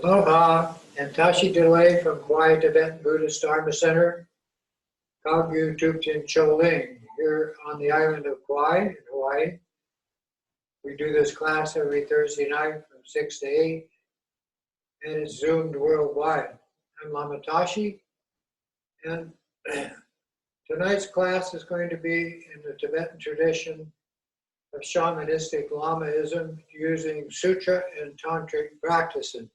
Aloha and Tashi Delay from Kauai Tibetan Buddhist Dharma Center, Kagyu Tupten Choling, here on the island of Kauai in Hawaii. We do this class every Thursday night from 6 to 8, and it's zoomed worldwide. I'm Lama Tashi, and tonight's class is going to be in the Tibetan tradition of shamanistic Lamaism using sutra and tantric practices.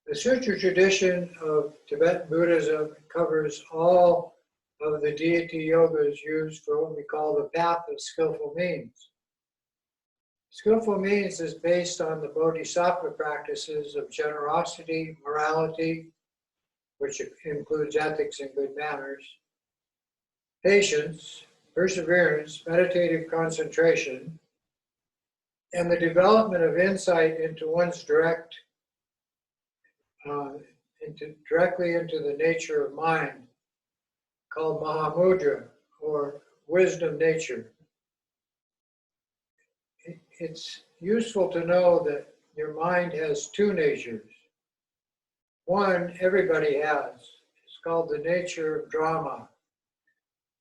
The sutra tradition of Tibetan Buddhism covers all of the deity yogas used for what we call the path of skillful means. Skillful means is based on the bodhisattva practices of generosity, morality, which includes ethics and good manners, patience, perseverance, meditative concentration, and the development of insight into one's directly into the nature of mind, called Mahamudra, or wisdom nature. It's useful to know that your mind has two natures. One, everybody has. It's called the nature of drama,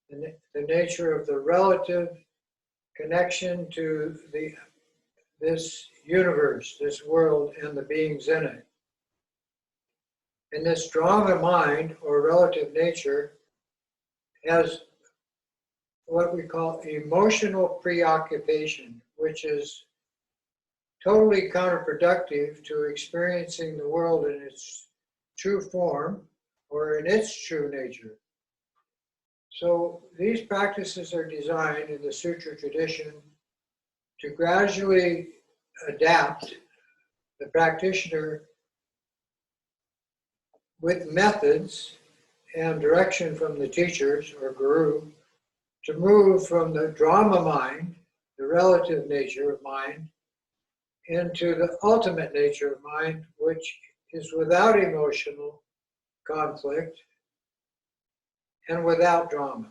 the nature of the relative connection to this universe, this world, and the beings in it. And this drama mind, or relative nature, has what we call emotional preoccupation, which is totally counterproductive to experiencing the world in its true form or in its true nature. So these practices are designed in the sutra tradition to gradually adapt the practitioner with methods and direction from the teachers or guru to move from the drama mind, the relative nature of mind, into the ultimate nature of mind, which is without emotional conflict and without drama,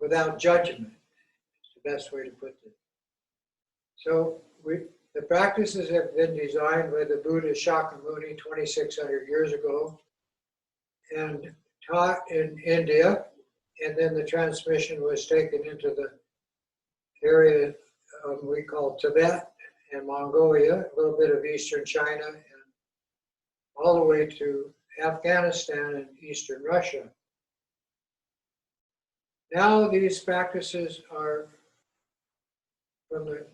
without judgment. It's the best way to put it. So the practices have been designed by the Buddha Shakyamuni 2,600 years ago and taught in India, and then the transmission was taken into the area we call Tibet and Mongolia, a little bit of eastern China, and all the way to Afghanistan and eastern Russia. Now these practices are from the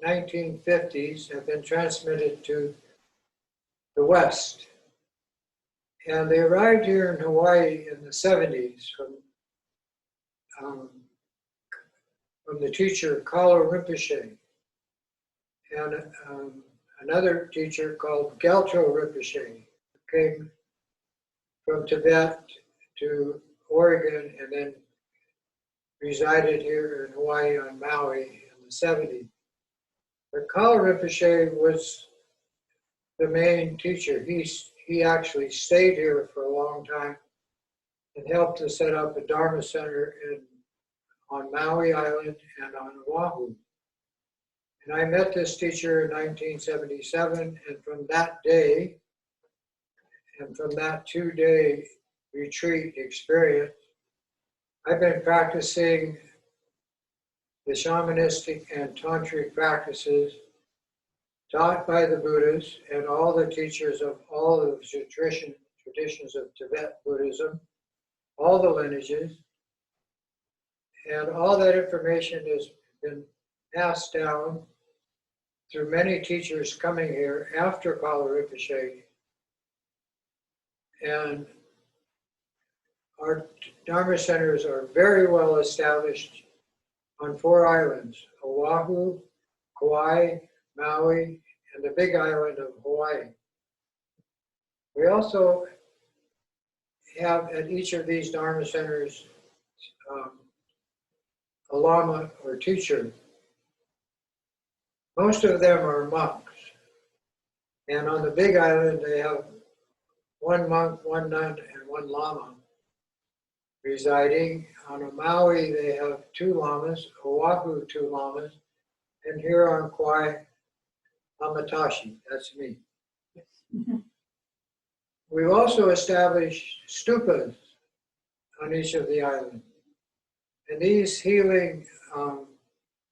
1950s, have been transmitted to the West. And they arrived here in Hawaii in the 70s from the teacher Kalo Rinpoche and another teacher called Gelto Rinpoche, who came from Tibet to Oregon and then resided here in Hawaii on Maui in the 70s. But Kalo Rinpoche was the main teacher. He actually stayed here for a long time and helped to set up a Dharma center on Maui Island and on Oahu. And I met this teacher in 1977, and from that day, and from that 2-day retreat experience, I've been practicing the shamanistic and tantric practices taught by the Buddhas and all the teachers of all of the traditions of Tibet Buddhism, all the lineages, and all that information has been passed down through many teachers coming here after Kalo Rinpoche. And our Dharma centers are very well established on 4 islands: Oahu, Kauai, Maui, and the big island of Hawaii. We also have at each of these Dharma centers a Lama or teacher. Most of them are monks. And on the big island, they have 1 monk, 1 nun, and 1 Lama residing. On Maui, they have 2 Lamas, Oahu 2 Lamas, and here on Kauai, Lama Tashi, that's me. We've also established stupas on each of the islands. And these healing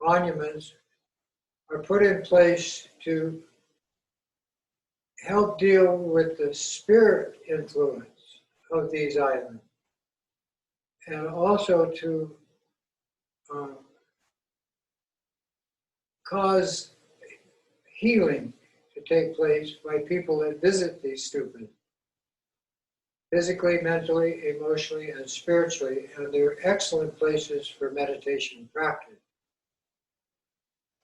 monuments are put in place to help deal with the spirit influence of these islands, and also to cause healing to take place by people that visit these stupas, physically, mentally, emotionally, and spiritually, and they're excellent places for meditation practice.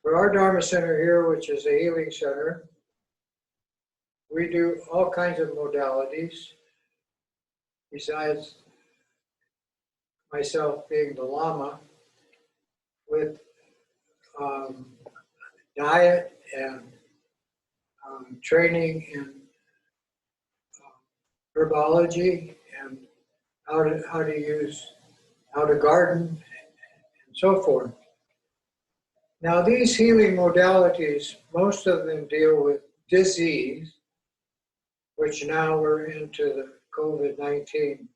For our Dharma Center here, which is a healing center, we do all kinds of modalities, besides myself being the Lama, with diet and training in herbology and how to garden and so forth. Now these healing modalities, most of them deal with disease, which now we're into the COVID-19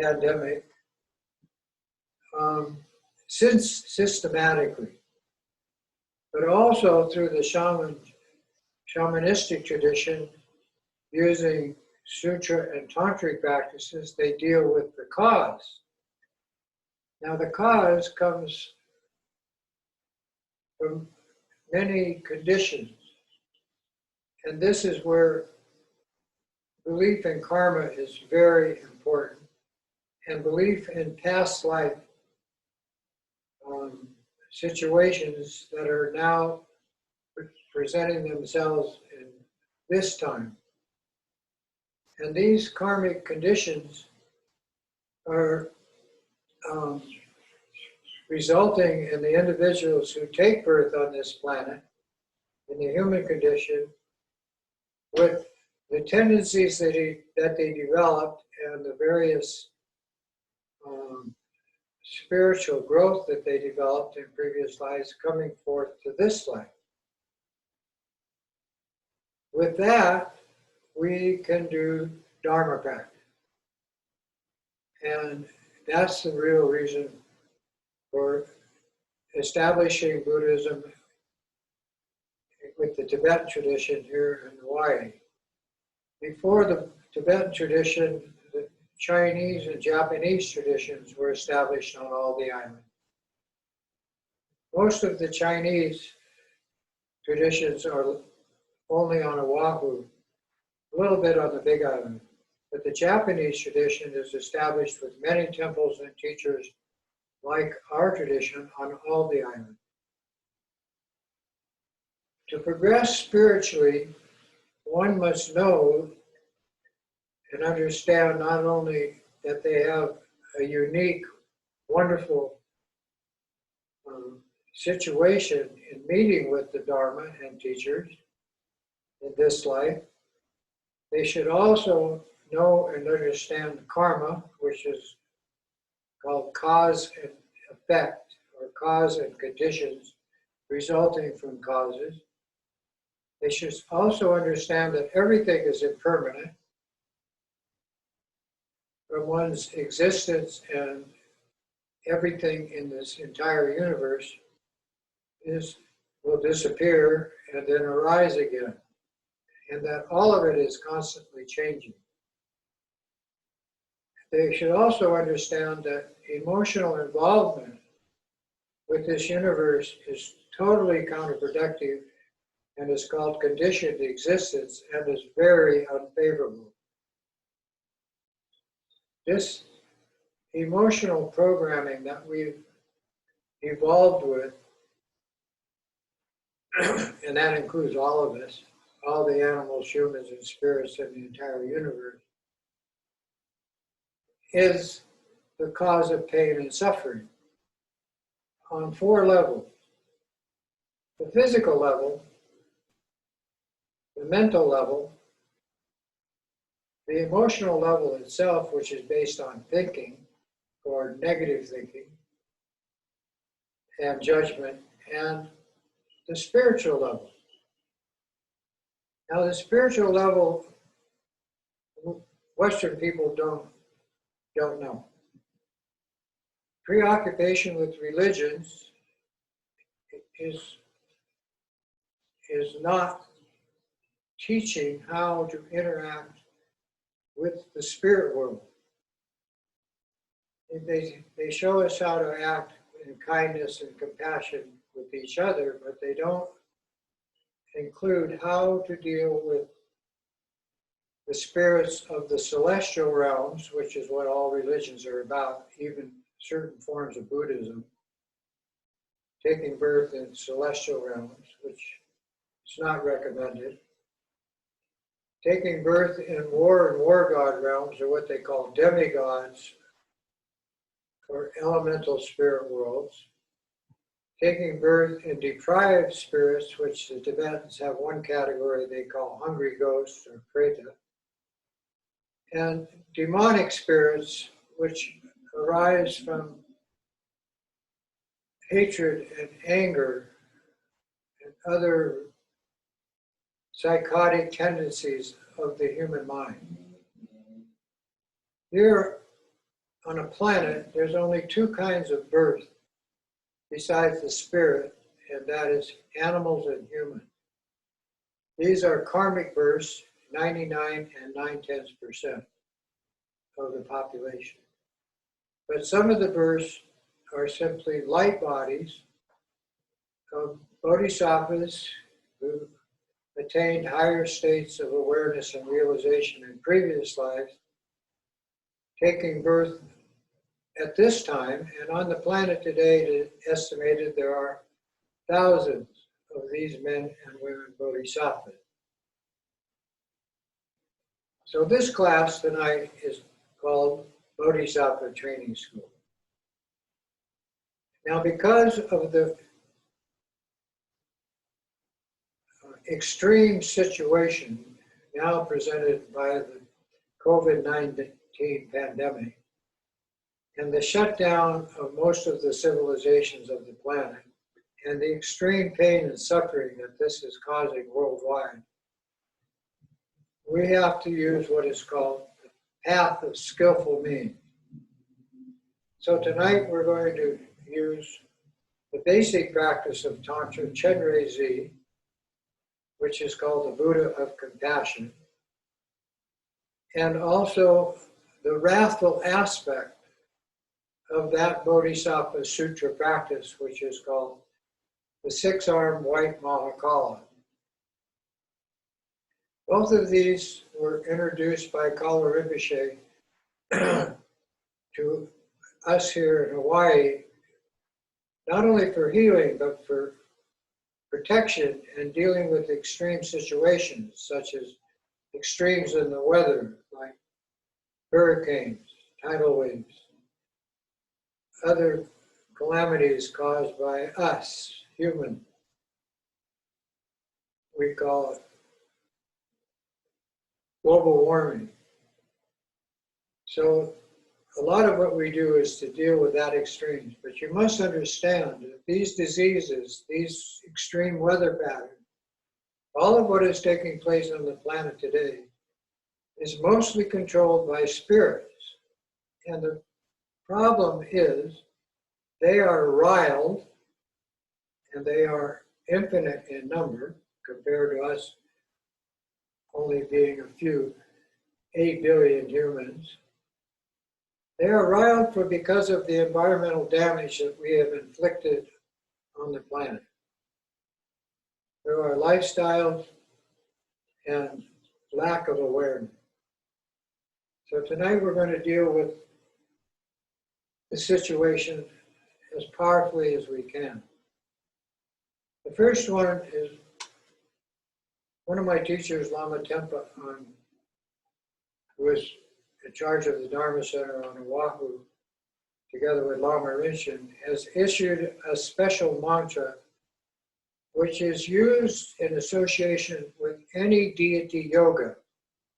pandemic, systematically, but also through the shamanistic tradition, using sutra and tantric practices, they deal with the cause. Now the cause comes from many conditions, and this is where belief in karma is very important, and belief in past life situations that are now presenting themselves in this time. And these karmic conditions are resulting in the individuals who take birth on this planet, in the human condition, with the tendencies that they developed and the various spiritual growth that they developed in previous lives coming forth to this life. With that, we can do Dharma practice. And that's the real reason for establishing Buddhism with the Tibetan tradition here in Hawaii. Before the Tibetan tradition, the Chinese and Japanese traditions were established on all the islands. Most of the Chinese traditions are only on Oahu, a little bit on the Big Island. But the Japanese tradition is established with many temples and teachers like our tradition on all the islands. To progress spiritually, one must know and understand not only that they have a unique, wonderful situation in meeting with the Dharma and teachers in this life, they should also know and understand karma, which is called cause and effect, or cause and conditions resulting from causes. They should also understand that everything is impermanent, from one's existence, and everything in this entire universe will disappear and then arise again, and that all of it is constantly changing. They should also understand that emotional involvement with this universe is totally counterproductive and is called conditioned existence and is very unfavorable. This emotional programming that we've evolved with, and that includes all of us, all the animals, humans, and spirits in the entire universe, is the cause of pain and suffering on 4 levels. The physical level, the mental level, the emotional level itself, which is based on thinking, or negative thinking, and judgment, and the spiritual level. Now, the spiritual level, Western people don't know. Preoccupation with religions is not teaching how to interact with the spirit world. They show us how to act in kindness and compassion with each other, but they don't include how to deal with the spirits of the celestial realms, which is what all religions are about, even certain forms of Buddhism, taking birth in celestial realms, which is not recommended. Taking birth in war and war god realms, or what they call demigods, or elemental spirit worlds. Taking birth in deprived spirits, which the Tibetans have one category they call hungry ghosts or preta. And demonic spirits, which arise from hatred and anger and other psychotic tendencies of the human mind. Here on a planet, there's only two kinds of birth besides the spirit, and that is animals and humans. These are karmic births, 99 and 9/10% of the population. But some of the births are simply light bodies of bodhisattvas who attained higher states of awareness and realization in previous lives, taking birth at this time. And on the planet today, it is estimated there are thousands of these men and women bodhisattvas. So this class tonight is called Bodhisattva Training School. Now, because of the extreme situation now presented by the COVID-19 pandemic and the shutdown of most of the civilizations of the planet and the extreme pain and suffering that this is causing worldwide, we have to use what is called the path of skillful means. So tonight we're going to use the basic practice of Tantra Chenrezig, which is called the Buddha of Compassion, and also the wrathful aspect of that Bodhisattva Sutra practice, which is called the six-armed White Mahakala. Both of these were introduced by Kala Rinpoche to us here in Hawaii, not only for healing, but for protection and dealing with extreme situations, such as extremes in the weather, like hurricanes, tidal waves, other calamities caused by us, human. We call it global warming. So a lot of what we do is to deal with that extremes, but you must understand that these diseases, these extreme weather patterns, all of what is taking place on the planet today is mostly controlled by spirits. And the problem is they are riled, and they are infinite in number compared to us only being a few 8 billion humans. They are riled because of the environmental damage that we have inflicted on the planet. There are lifestyles and lack of awareness. So tonight we're going to deal with the situation as powerfully as we can. The first one is one of my teachers, Lama Tempa, who was in charge of the Dharma Center on Oahu, together with Lama Rinchen, has issued a special mantra which is used in association with any deity yoga.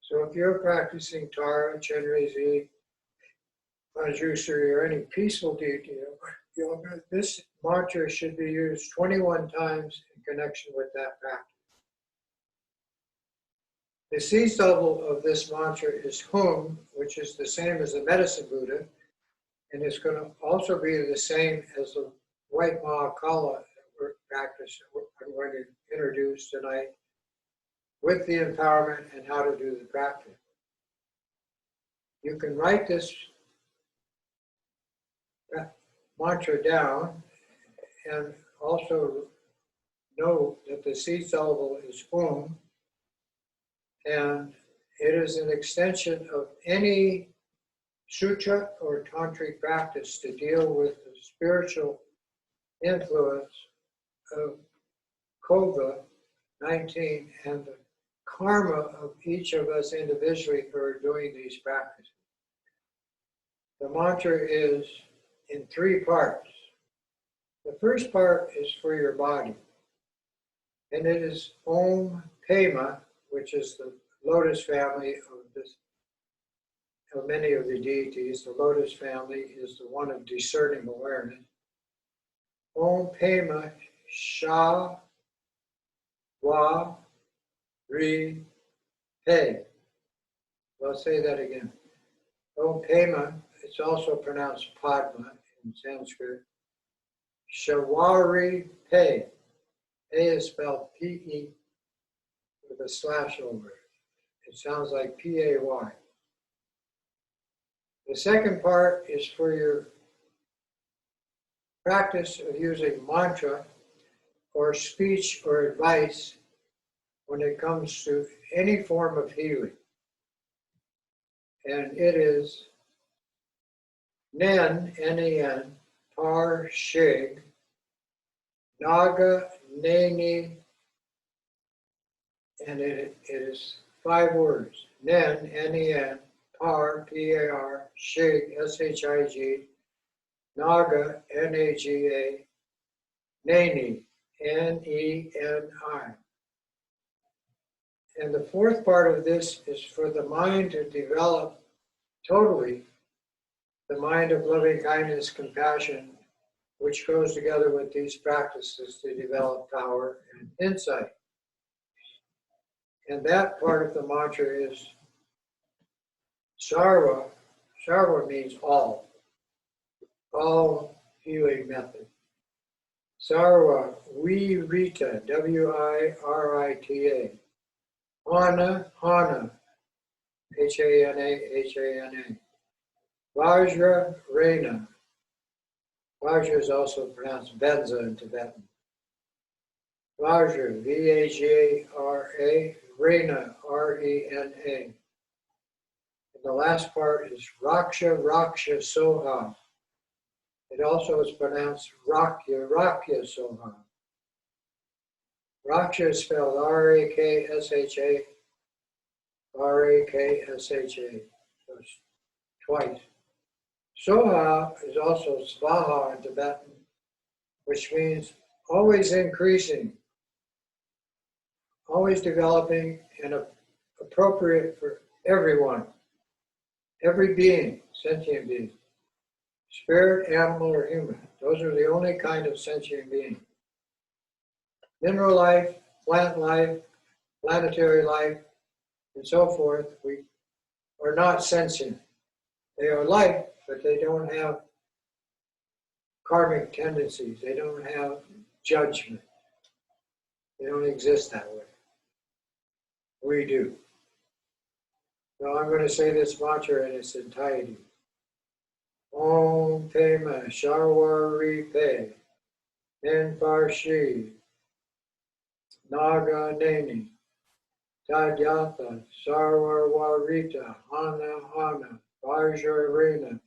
So if you're practicing Tara, Chenrezig, Manjushri, or any peaceful deity yoga, this mantra should be used 21 times in connection with that practice. The seed syllable of this mantra is Hum, which is the same as the medicine Buddha, and it's going to also be the same as the White Mahakala practice I'm going to introduce tonight with the empowerment and how to do the practice. You can write this mantra down and also know that the seed syllable is Hum, and it is an extension of any sutra or tantric practice to deal with the spiritual influence of COVID-19 and the karma of each of us individually who are doing these practices. The mantra is in 3 parts. The first part is for your body, and it is Om Pema, which is the lotus family of many of the deities. The lotus family is the one of discerning awareness. Om Pema Sha Wa Ri Pe. I'll say that again. Om Pema, it's also pronounced Padma in Sanskrit. Shawari Pe. A is spelled P-E with a slash over it. It sounds like P-A-Y. The second part is for your practice of using mantra or speech or advice when it comes to any form of healing. And it is Nen, N-E-N, Par Shig, Naga Neni, and it is 5 words. Nen, N-E-N, Par, P-A-R, Shig, S-H-I-G, Naga, N-A-G-A, Neni, N-E-N-I. And the fourth part of this is for the mind to develop totally the mind of loving kindness, compassion, which goes together with these practices to develop power and insight. And that part of the mantra is Sarva. Sarva means all healing method. Sarva Virita, W-I-R-I-T-A. Hana, Hana, H-A-N-A, H-A-N-A. Vajra, Rena. Vajra is also pronounced Benza in Tibetan. Vajra, V-A-J-R-A, Rena, R-E-N-A. And the last part is Raksha, Raksha, Soha. It also is pronounced Rakya, Rakya, Soha. Raksha is spelled R-A-K-S-H-A, R-A-K-S-H-A. So it's twice. Soha is also Svaha in Tibetan, which means always increasing, always developing, and appropriate for everyone, every being, sentient being, spirit, animal, or human. Those are the only kind of sentient being. Mineral life, plant life, planetary life, and so forth, we are not sentient. They are life, but they don't have karmic tendencies. They don't have judgment. They don't exist that way. We do. So I'm going to say this mantra in its entirety. Om Pema Sharwari Pe En Parshi Naga Neni Tadyata Sarwarwarita Hana Hana Vajrarena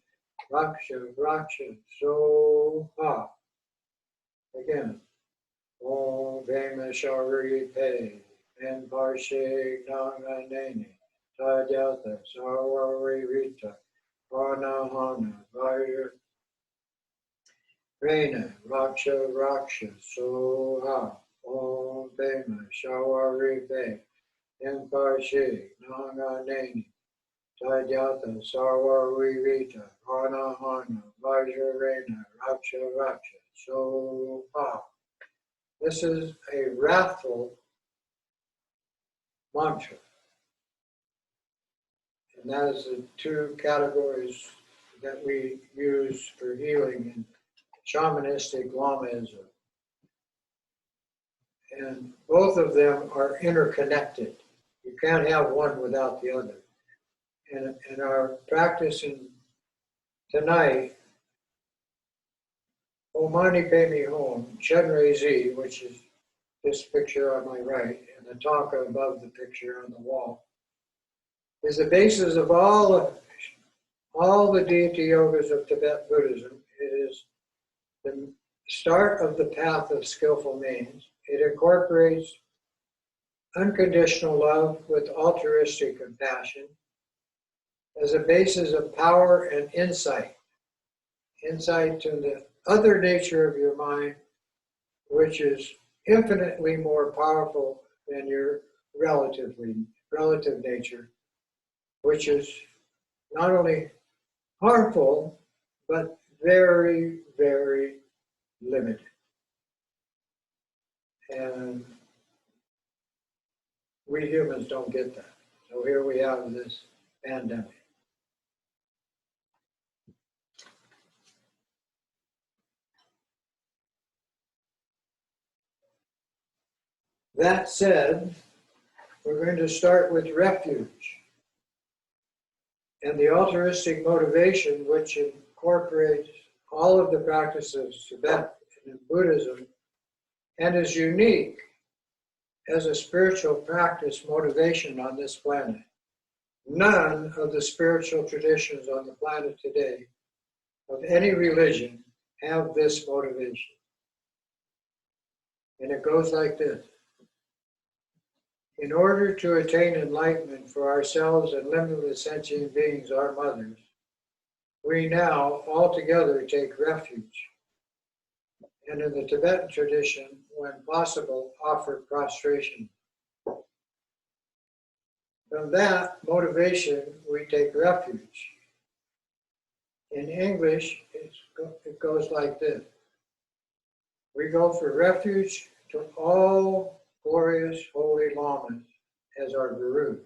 Raksha Raksha Soha. Again. Om Pema Sharwari Pe En Parshi Naga Neni Tadyata Sarwarita Hana Hana Vajrarena Raksha Raksha Soha. Om Pema Sharwari Pe En Parshi Naga Neni Tadyata Sarwarita Hana Hana Vajrarena Raksha Raksha Soha. This is a wrathful mantra. And that is the two categories that we use for healing in shamanistic Lamaism. And both of them are interconnected. You can't have one without the other. And in our practice tonight, Omani Pemi Home, Chenrei Z, which is this picture on my right, and the Tanka above the picture on the wall, is the basis of all the deity yogas of Tibet Buddhism. It is the start of the path of skillful means. It incorporates unconditional love with altruistic compassion as a basis of power and insight to the other nature of your mind, which is infinitely more powerful than your relative nature, which is not only harmful, but very, very limited. And we humans don't get that. So here we have this pandemic. That said, we're going to start with refuge and the altruistic motivation, which incorporates all of the practices of Tibet and Buddhism and is unique as a spiritual practice motivation on this planet. None of the spiritual traditions on the planet today of any religion have this motivation. And it goes like this. In order to attain enlightenment for ourselves and limitless sentient beings, our mothers, we now all together take refuge. And in the Tibetan tradition, when possible, offer prostration. From that motivation, we take refuge. In English, it goes like this. We go for refuge to all glorious holy lamas as our guru.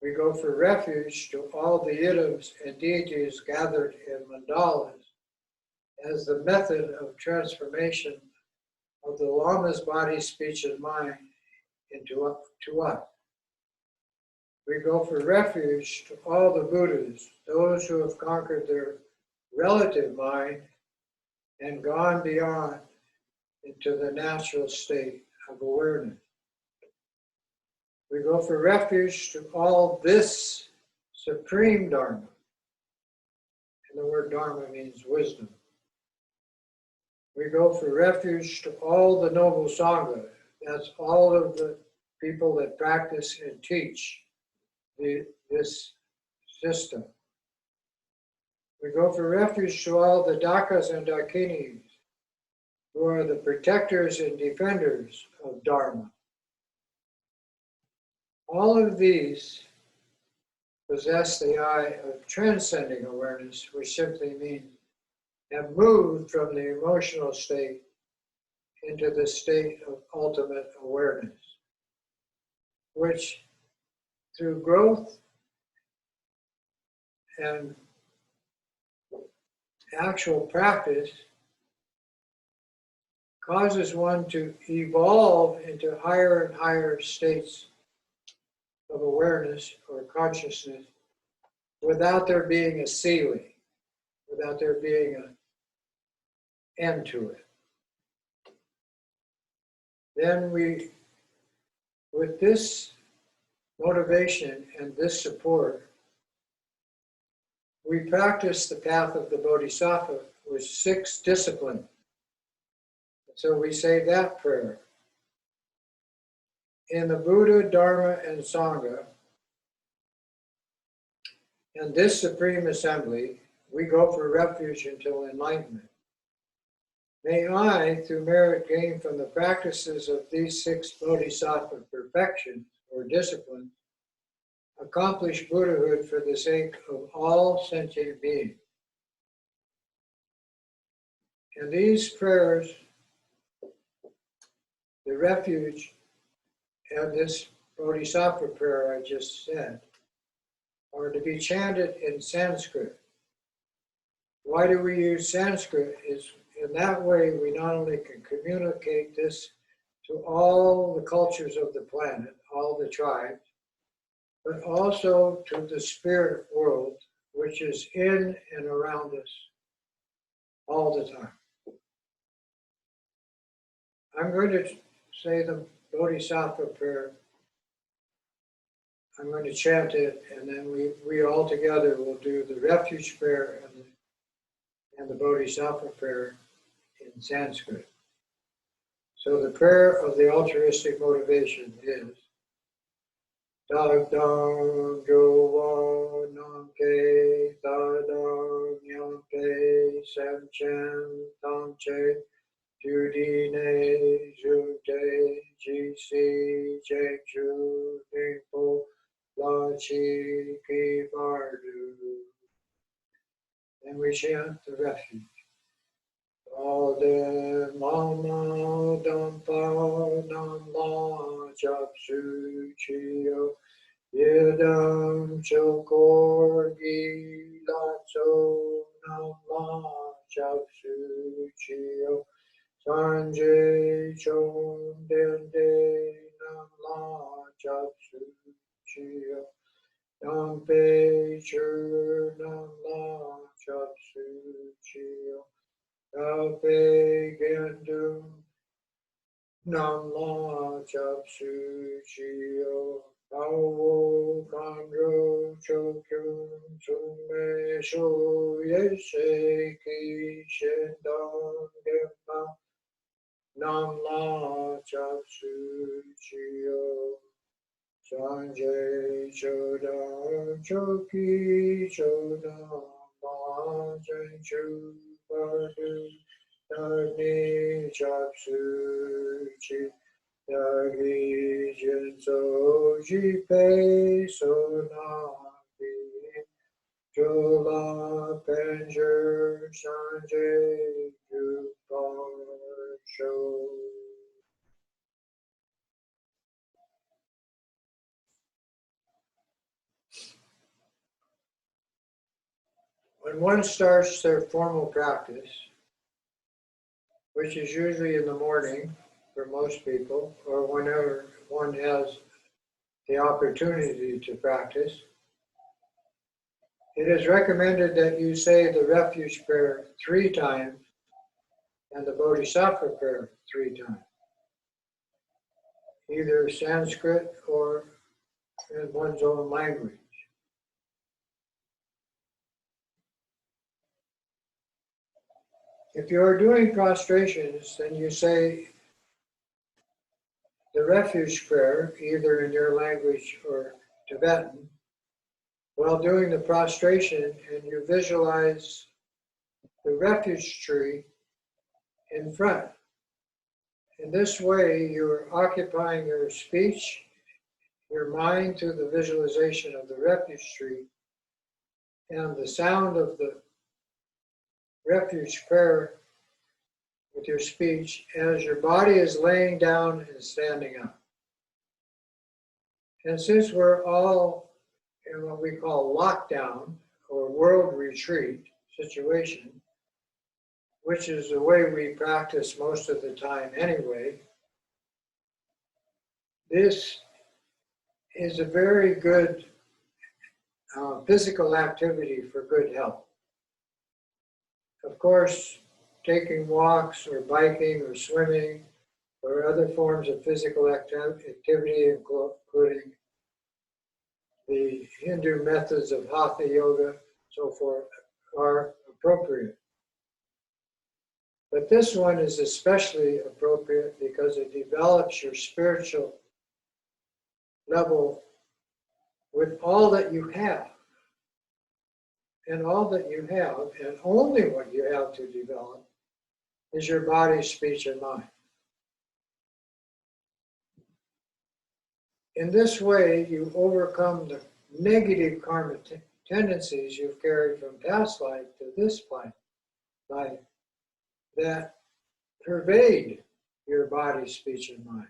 We go for refuge to all the idams and deities gathered in mandalas as the method of transformation of the lama's body, speech, and mind to us. We go for refuge to all the Buddhas, those who have conquered their relative mind and gone beyond into the natural state of awareness. We go for refuge to all this supreme Dharma. And the word Dharma means wisdom. We go for refuge to all the noble Sangha. That's all of the people that practice and teach this system. We go for refuge to all the Dakas and Dakinis, who are the protectors and defenders of Dharma. All of these possess the eye of transcending awareness, which simply means have moved from the emotional state into the state of ultimate awareness, which through growth and actual practice causes one to evolve into higher and higher states of awareness or consciousness without there being a ceiling, without there being an end to it. Then with this motivation and this support, we practice the path of the Bodhisattva with 6 disciplines. So we say that prayer. In the Buddha, Dharma, and Sangha, and this Supreme Assembly, we go for refuge until enlightenment. May I, through merit gained from the practices of these 6 Bodhisattva perfections or disciplines, accomplish Buddhahood for the sake of all sentient beings. And these prayers, the refuge, and this Bodhisattva prayer I just said, are to be chanted in Sanskrit. Why do we use Sanskrit? Is in that way we not only can communicate this to all the cultures of the planet, all the tribes, but also to the spirit world, which is in and around us all the time. I'm going to say the Bodhisattva prayer. I'm going to chant it, and then we all together will do the refuge prayer and the Bodhisattva prayer in Sanskrit. So the prayer of the altruistic motivation is Dag dang jo nam ke da dang yang pe sam chen tang che ju di ne ju de ji si je ju ning po la chi ki var du. And we chant the refuge. All the mama dampa nam la chap su chio yedam chokor gi la so nam la chap su chio sanjay chom den de nam la chap su chio nam pe chur nam la chap su chio Alpe Gendum Nam La Chap Su Chio Awo Kandro Chokyum Sume Sho Yeshe Ki Shendam Gemma Nam La Chap Su Chio Sanjay Chodam Choki Chodam Ma Chen Chu Padu Dagni Chap Su Chi Dagi Jin So Ji Pe So Na Bi Jola Penjer Sanjay Ju Par Sho. When one starts their formal practice, which is usually in the morning for most people, or whenever one has the opportunity to practice, it is recommended that you say the refuge prayer 3 times and the Bodhisattva prayer 3 times, either Sanskrit or in one's own language. If you are doing prostrations, then you say the refuge prayer, either in your language or Tibetan, while doing the prostration, and you visualize the refuge tree in front. In this way, you are occupying your speech, your mind through the visualization of the refuge tree, and the sound of the refuge prayer with your speech as your body is laying down and standing up. And since we're all in what we call lockdown or world retreat situation, which is the way we practice most of the time anyway, this is a very good physical activity for good health. Of course, taking walks or biking or swimming or other forms of physical activity, including the Hindu methods of hatha yoga, so forth, are appropriate. But this one is especially appropriate because it develops your spiritual level with all that you have. And all that you have, and only what you have to develop, is your body, speech, and mind. In this way, you overcome the negative karma tendencies you've carried from past life to this life that pervade your body, speech, and mind.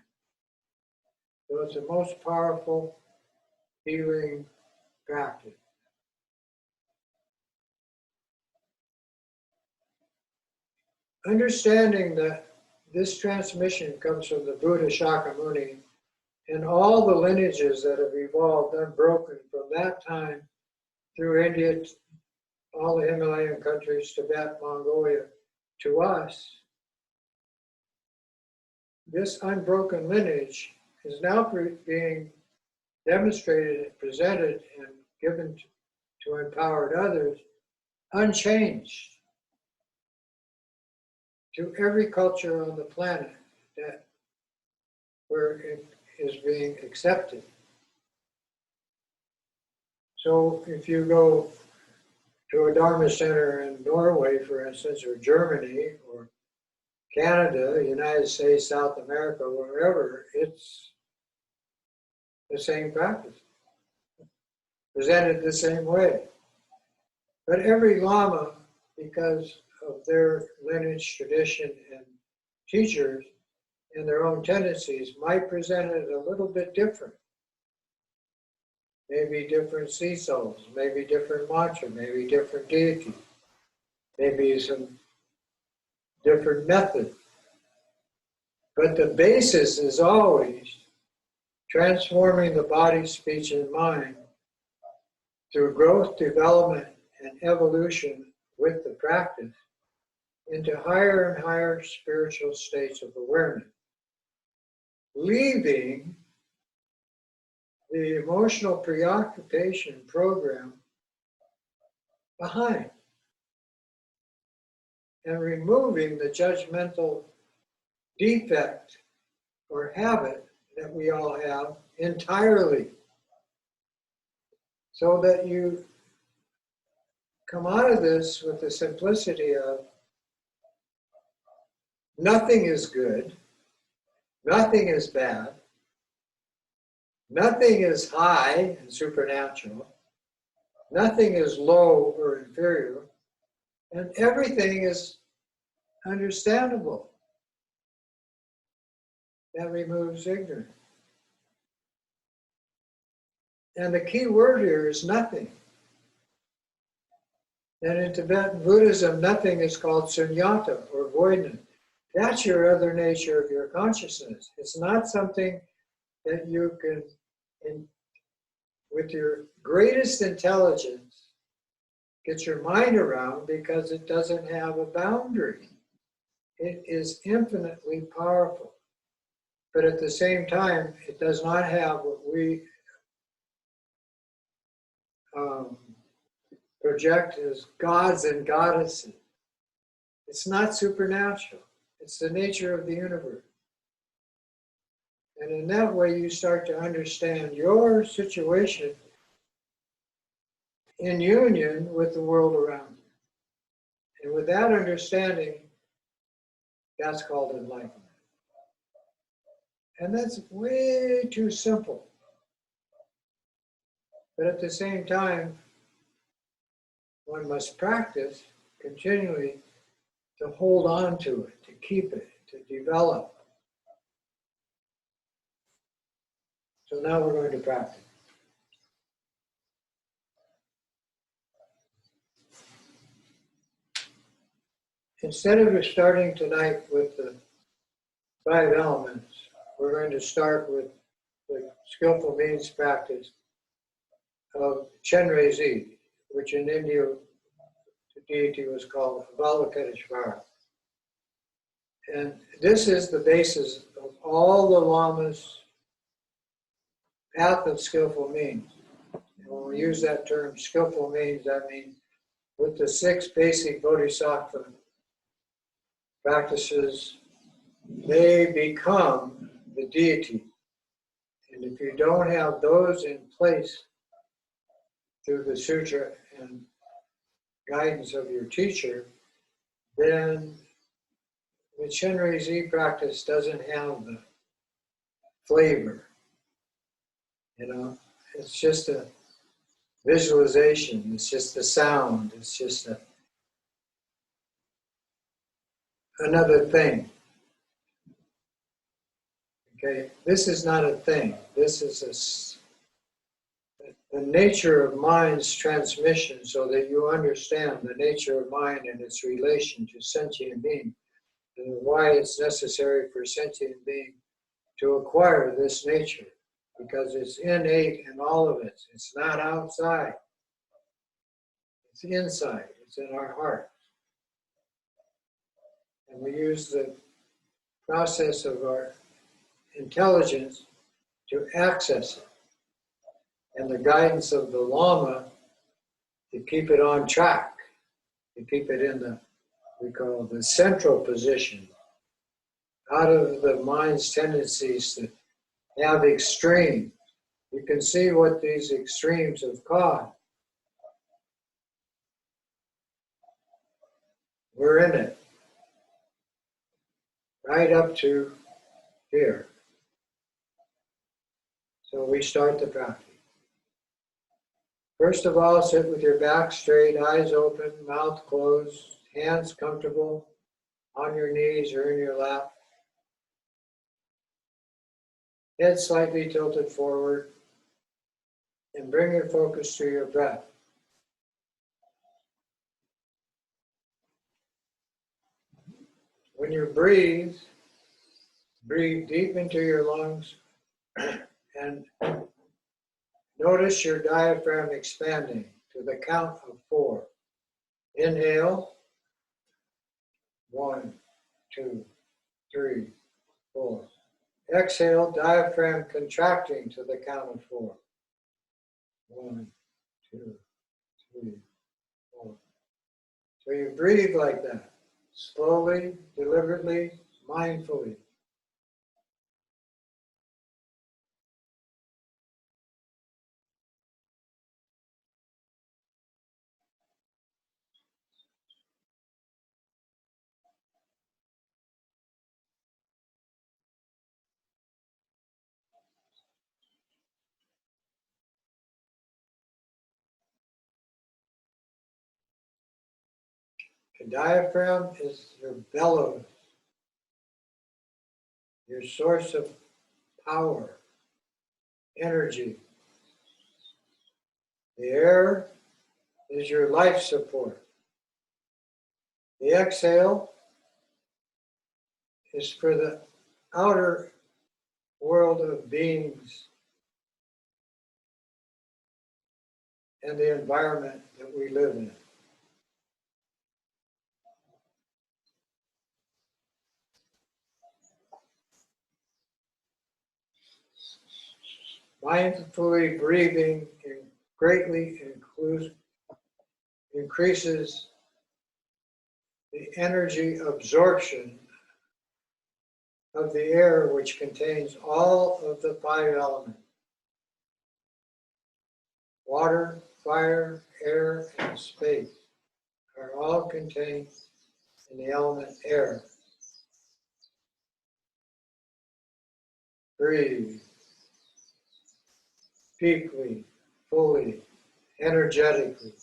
So it's the most powerful healing practice. understanding that this transmission comes from the Buddha Shakyamuni and all the lineages that have evolved unbroken from that time through India, all the Himalayan countries, Tibet, Mongolia, to us, this unbroken lineage is now being demonstrated, presented, and given to empowered others, unchanged, to every culture on the planet that where it is being accepted. So if you go to a Dharma center in Norway, for instance, or Germany, or Canada, United States, South America, wherever, it's the same practice, presented the same way. But every Lama, because of their lineage, tradition, and teachers, and their own tendencies, might present it a little bit different. Maybe different sea souls, maybe different mantra, maybe different deity, maybe some different method. But the basis is always transforming the body, speech, and mind through growth, development, and evolution with the practice into higher and higher spiritual states of awareness, leaving the emotional preoccupation program behind and removing the judgmental defect or habit that we all have entirely, so that you come out of this with the simplicity of nothing is good, nothing is bad, nothing is high and supernatural, nothing is low or inferior, and everything is understandable. That removes ignorance. And the key word here is nothing. And in Tibetan Buddhism, nothing is called sunyata or voidness. That's your other nature of your consciousness. It's not something that you can, with your greatest intelligence, get your mind around, because it doesn't have a boundary. It is infinitely powerful. But at the same time, it does not have what we project as gods and goddesses. It's not supernatural. It's the nature of the universe. And in that way, you start to understand your situation in union with the world around you. And with that understanding, that's called enlightenment. And that's way too simple. But at the same time, one must practice continually to hold on to it, to keep it, to develop. So now we're going to practice. Instead of starting tonight with the 5 elements, we're going to start with the skillful means practice of Chenrezig, which in India the deity was called Avalokiteshvara. And this is the basis of all the Lamas' path of skillful means. And when we use that term skillful means, that means with the 6 basic bodhisattva practices, they become the deity. And if you don't have those in place through the sutra and guidance of your teacher, then the Chenrezig practice doesn't have the flavor. You know, it's just a visualization, it's just a sound, it's just another thing. Okay, this is not a thing. This is the nature of mind's transmission, so that you understand the nature of mind and its relation to sentient being. and why it's necessary for a sentient being to acquire this nature, because it's innate in all of us. It's not outside. It's inside. It's in our heart. And we use the process of our intelligence to access it, and the guidance of the Lama to keep it on track, to keep it in the, we call the central position, out of the mind's tendencies to have extremes. You can see what these extremes have caused. We're in it, right up to here. So we start the practice. First of all, sit with your back straight, eyes open, mouth closed, hands comfortable on your knees or in your lap. Head slightly tilted forward, and bring your focus to your breath. When you breathe, breathe deep into your lungs and notice your diaphragm expanding to the count of 4. Inhale, 1, 2, 3, 4. Exhale, diaphragm contracting to the count of 4. 1, 2, 3, 4. So you breathe like that, slowly, deliberately, mindfully. The diaphragm is your bellows, your source of power, energy. The air is your life support. The exhale is for the outer world of beings and the environment that we live in. Mindfully breathing greatly increases the energy absorption of the air, which contains all of the 5 elements: water, fire, air, and space are all contained in the element air. Breathe deeply, fully, energetically.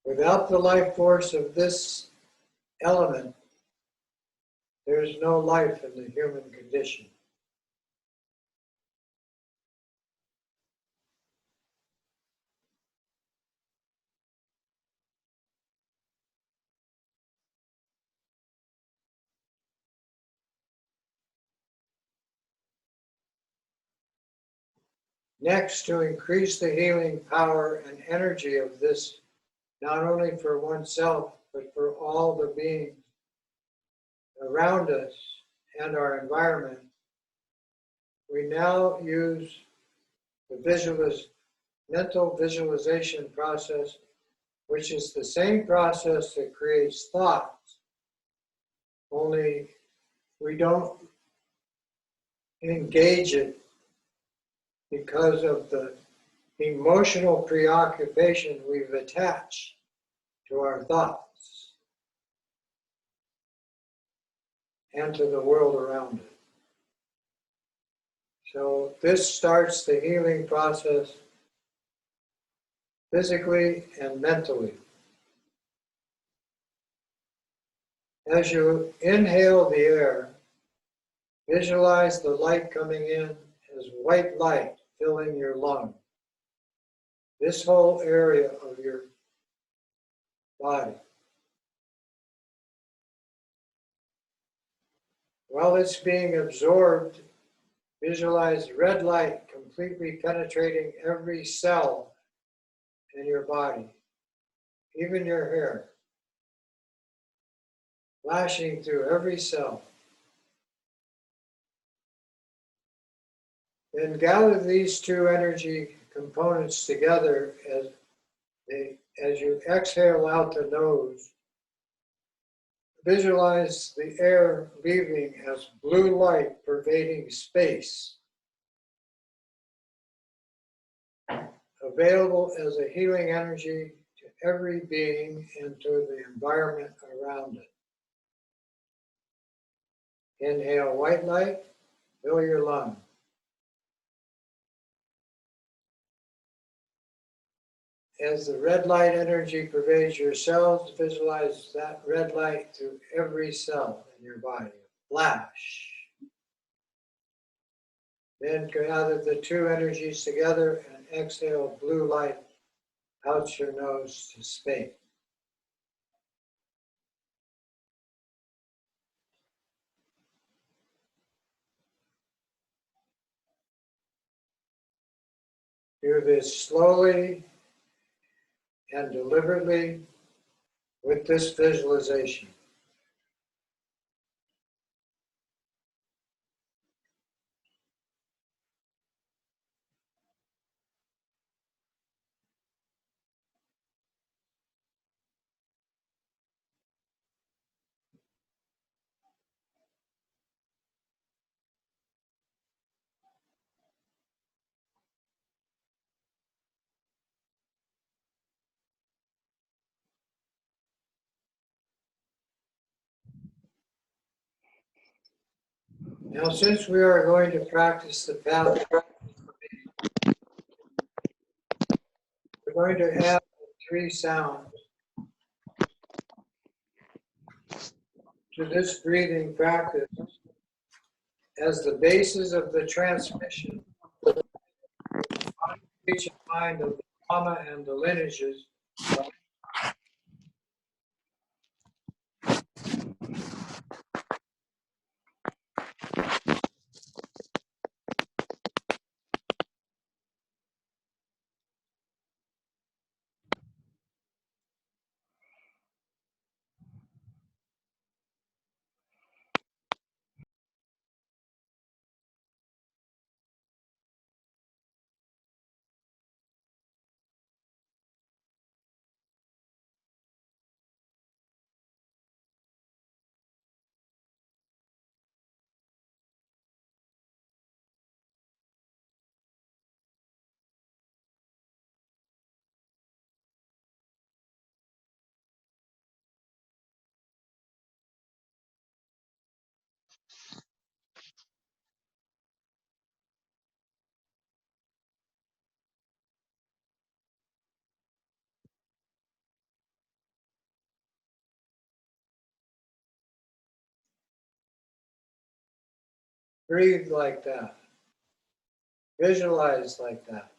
Without the life force of this element, there is no life in the human condition. Next, to increase the healing power and energy of this, not only for oneself, but for all the beings around us and our environment, we now use the mental visualization process, which is the same process that creates thoughts, only we don't engage it because of the emotional preoccupation we've attached to our thoughts. and to the world around it. So this starts the healing process physically and mentally. As you inhale the air, visualize the light coming in as white light filling your lung. This whole area of your body. While it's being absorbed, visualize red light completely penetrating every cell in your body, even your hair, flashing through every cell. Then gather these two energy components together as you exhale out the nose. Visualize the air leaving as blue light pervading space, available as a healing energy to every being and to the environment around it. Inhale white light, fill your lung. As the red light energy pervades your cells, visualize that red light through every cell in your body. Flash. Then gather the two energies together and exhale blue light out your nose to space. Do this slowly and deliberately with this visualization. Now, since we are going to practice the path, we're going to add 3 sounds to this breathing practice as the basis of the transmission, speech and mind of the trauma and the lineages. Breathe like that. Visualize like that.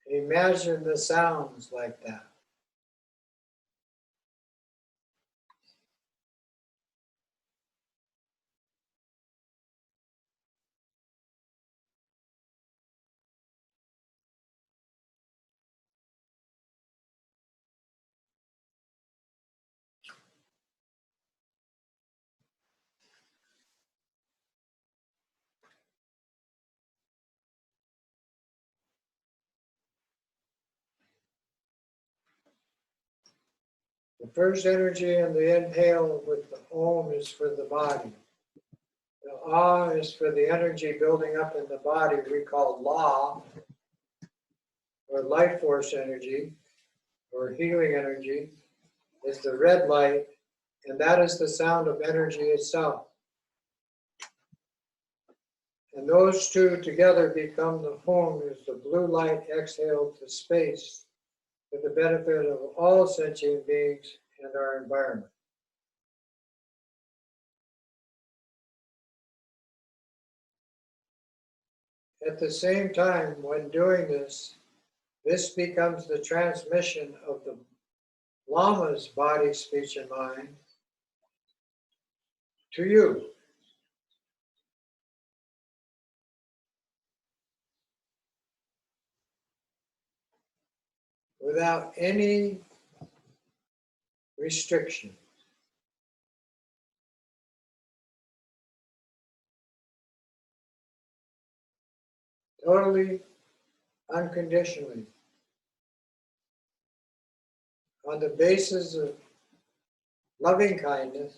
Imagine the sounds like that. The first energy in the inhale with the Om is for the body. The Ah is for the energy building up in the body we call La, or life force energy, or healing energy, is the red light And that is the sound of energy itself. And those two together become the hum as the blue light exhaled to space for the benefit of all sentient beings and our environment. At the same time, when doing this, this becomes the transmission of the Lama's body, speech, and mind to you. Without any restriction. Totally, unconditionally. On the basis of loving kindness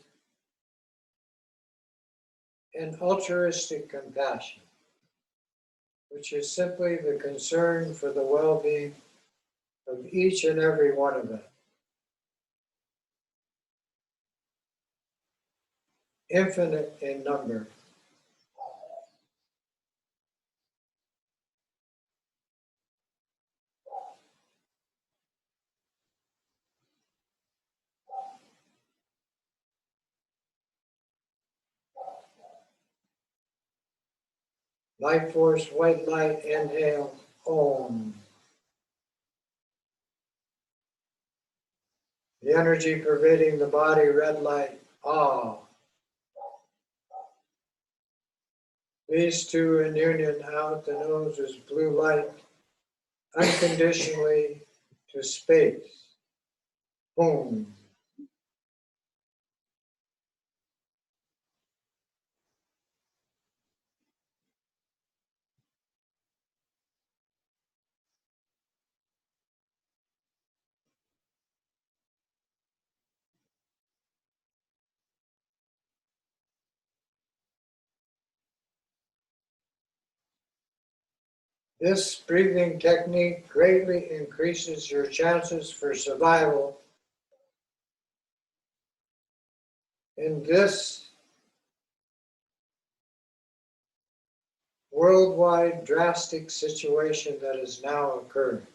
and altruistic compassion, which is simply the concern for the well-being of each and every one of them. Infinite in number. Life force, white light, inhale, Om. The energy pervading the body, red light, Ah. These two in union out the nose is blue light, unconditionally to space, Om. This breathing technique greatly increases your chances for survival in this worldwide drastic situation that is now occurring.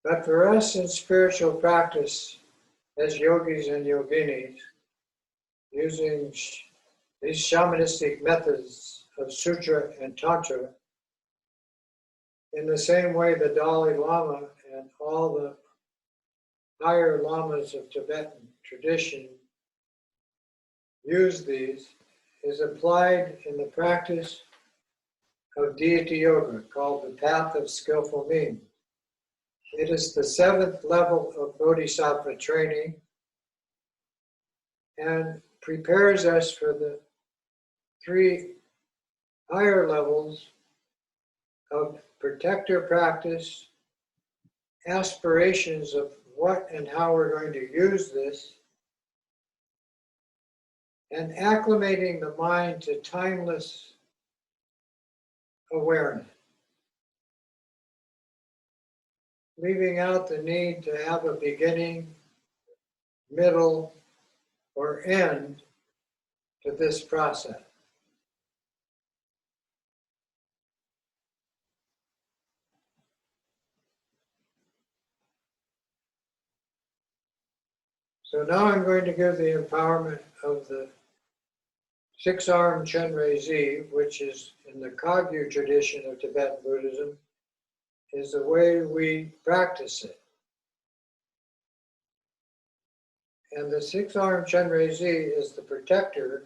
But for us in spiritual practice, as yogis and yoginis, using these shamanistic methods of Sutra and Tantra, in the same way the Dalai Lama and all the higher lamas of Tibetan tradition use these, is applied in the practice of deity yoga called the path of skillful means. It is the 7th level of Bodhisattva training and prepares us for the 3 higher levels of protector practice, aspirations of what and how we're going to use this, and acclimating the mind to timeless awareness. Leaving out the need to have a beginning, middle, or end to this process. So now I'm going to give the empowerment of the 6-arm Chenrezig, which is in the Kagyu tradition of Tibetan Buddhism, is the way we practice it. And the 6-arm Chenrezig is the protector,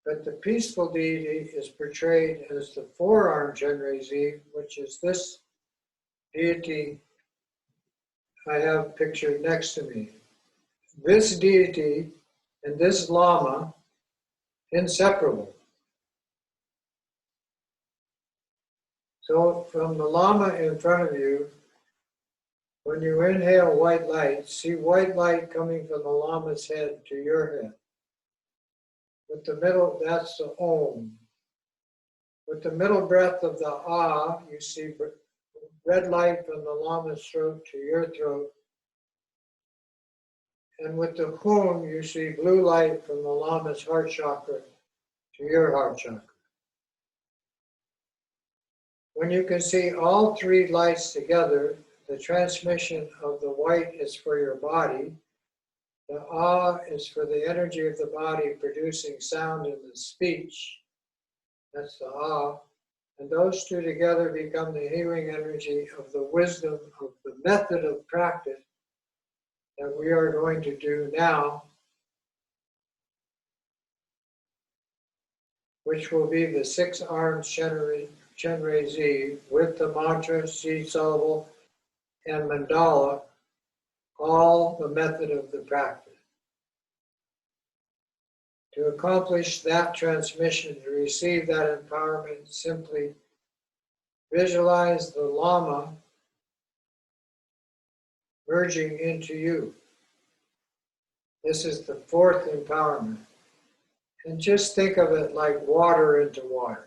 but the peaceful deity is portrayed as the 4-arm Chenrezig, which is this deity I have pictured next to me. This deity and this Lama, inseparable. So from the Lama in front of you, when you inhale white light, see white light coming from the Lama's head to your head. The With the middle, that's the Om. With the middle breath of the Ah, you see red light from the Lama's throat to your throat. And with the Hum, you see blue light from the Lama's heart chakra to your heart chakra. When you can see all three lights together, the transmission of the white is for your body, the Ah is for the energy of the body producing sound in the speech, that's the Ah, and those two together become the healing energy of the wisdom of the method of practice that we are going to do now, which will be the 6-armed Chenrezig with the mantra, seed syllable, and mandala, all the method of the practice. To accomplish that transmission, to receive that empowerment, simply visualize the Lama merging into you. This is the 4th empowerment. And just think of it like water into water.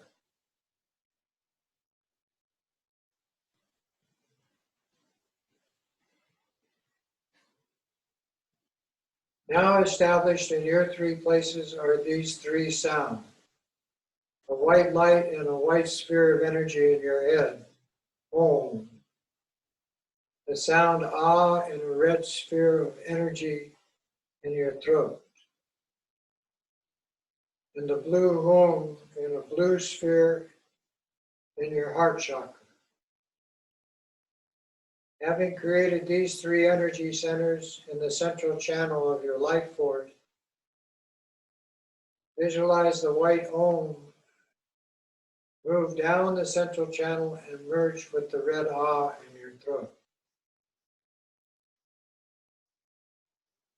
Now established in your 3 places are these 3 sounds. A white light and a white sphere of energy in your head. Om. The sound Ah and a red sphere of energy in your throat. And the blue Hum in a blue sphere in your heart chakra. Having created these 3 energy centers in the central channel of your life force, visualize the white Om move down the central channel and merge with the red Ah in your throat.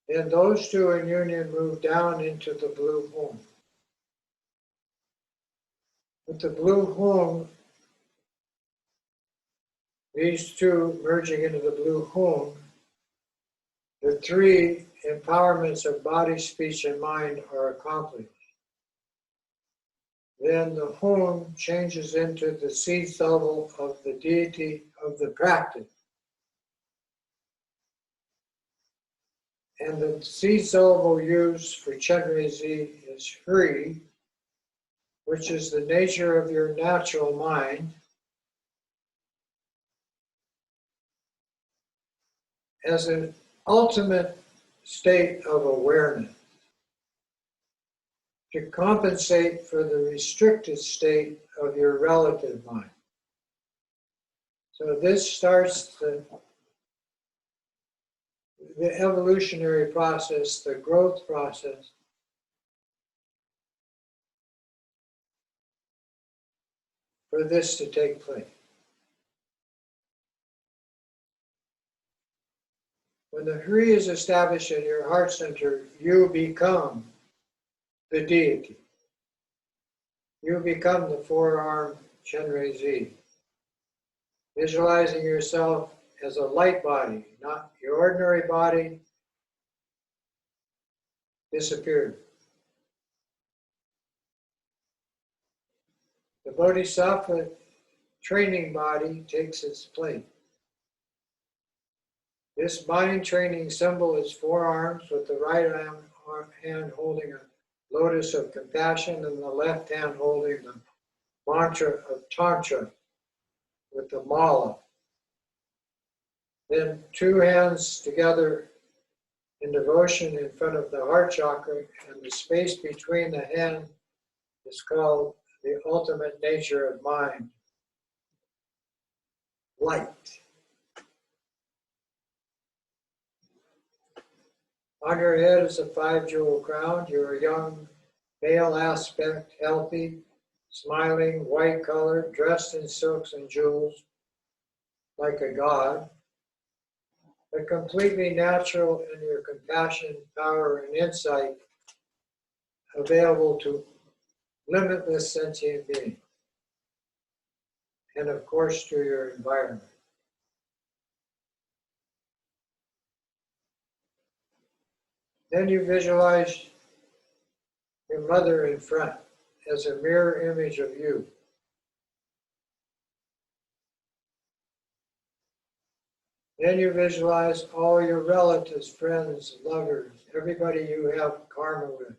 Then those 2 in union move down into the blue Hum. With the blue Hum, these 2 merging into the blue Hum, the 3 empowerments of body, speech, and mind are accomplished. Then the Hum changes into the seed syllable of the deity of the practice. And the seed syllable used for Chenrezig is Free, which is the nature of your natural mind, as an ultimate state of awareness to compensate for the restricted state of your relative mind. So this starts the evolutionary process, the growth process for this to take place. When the Hri is established in your heart center, you become the deity. You become the 4-armed Chenrezig, visualizing yourself as a light body, not your ordinary body disappeared. The Bodhisattva training body takes its place. This mind training symbol is 4 arms, with the right hand holding a lotus of compassion and the left hand holding the mantra of Tantra with the mala. Then 2 hands together in devotion in front of the heart chakra, and the space between the hand is called the ultimate nature of mind, light. On your head is a 5-jewel crown. You're a young, male aspect, healthy, smiling, white colored, dressed in silks and jewels, like a god, but completely natural in your compassion, power, and insight, available to limitless sentient beings, and of course to your environment. Then you visualize your your mother in front as a mirror image of you. Then you visualize all your relatives, friends, lovers, everybody you have karma with,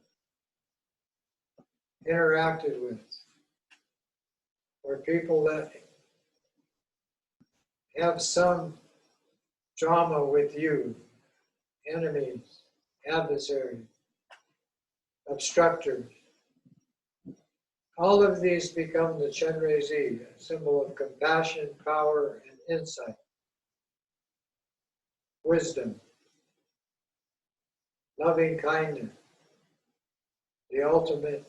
interacted with, or people that have some drama with you, enemies, adversaries, obstructors. All of these become the Chenrezi, a symbol of compassion, power, and insight, wisdom, loving kindness, the ultimate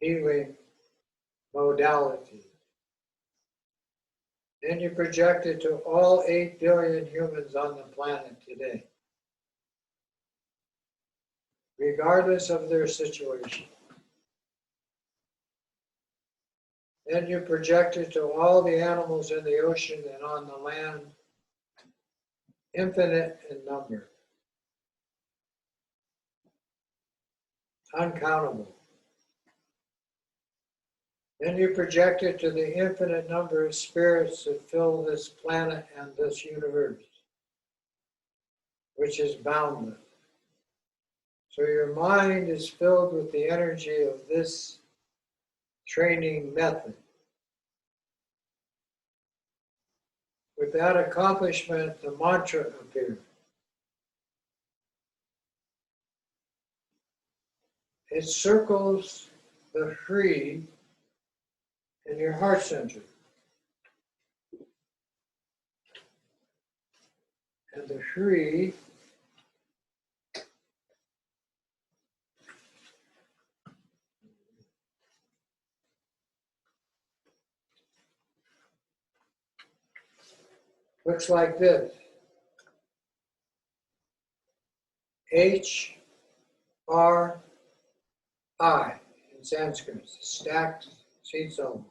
healing modality. Then you project it to all 8 billion humans on the planet today, regardless of their situation. Then you project it to all the animals in the ocean and on the land, infinite in number, uncountable. Then you project it to the infinite number of spirits that fill this planet and this universe, which is boundless. So your mind is filled with the energy of this training method. With that accomplishment, the mantra appears. It circles the free in your heart center. And the free looks like this. HRI in Sanskrit, stacked seed symbol.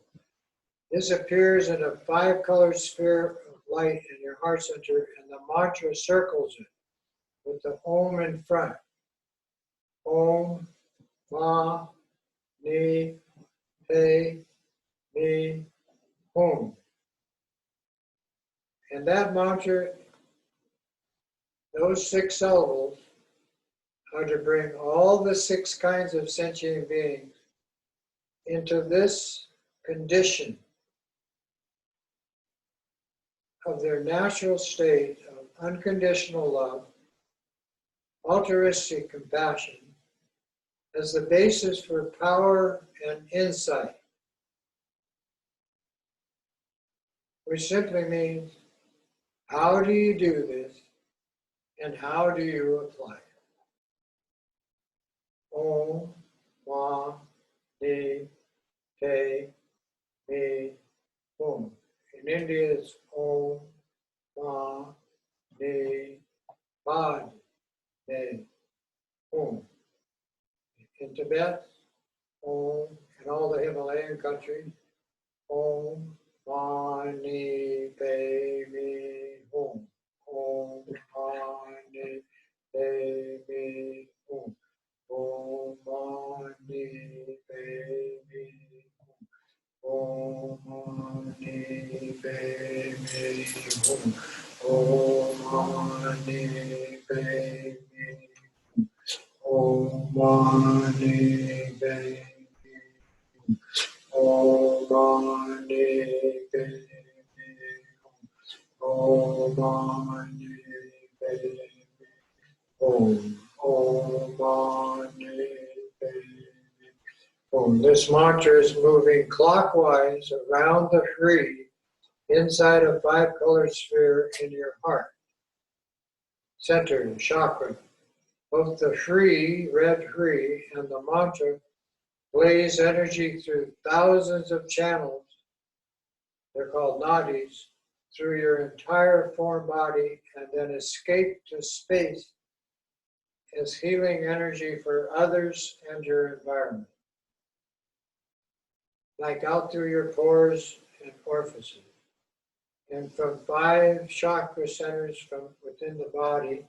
This appears in a 5-colored sphere of light in your heart center, and the mantra circles it with the Om in front. Om, Ma, Ni, Pe, Mi, Hum. And that mantra, those 6 syllables, are to bring all the 6 kinds of sentient beings into this condition of their natural state of unconditional love, altruistic compassion, as the basis for power and insight, which simply means, how do you do this and how do you apply it? Om, Ma, Ni, Te, Mi, Hum. In India, it's Om, Ma, Ni, Pad, Ne, Hum. In Tibet, Om, and all the Himalayan countries, Om, Ma, Ni, Pe, Mi, Hum. Om, Ma, Ni, Pe, Mi, Hum. Om, Ma, Ni, Pe, Mi, Hum. Om, Ma, Ni, Pe, Mi, Hum. Om, Ma, Ni, Pe, Mi, Om, Ma, Ni, Pe, Mi, Om, Ma, Ni, Pe, Mi, Om, Ma, Ni, Pe, Mi, Om, Ma, Ni, Pe, Mi, Om. This mantra is moving clockwise around the free inside a 5-colored sphere in your heart center, chakra. Both the free, red free, and the mantra blaze energy through thousands of channels, they're called nadis, through your entire form body, and then escape to space as healing energy for others and your environment. Like out through your pores and orifices. And from 5 chakra centers from within the body,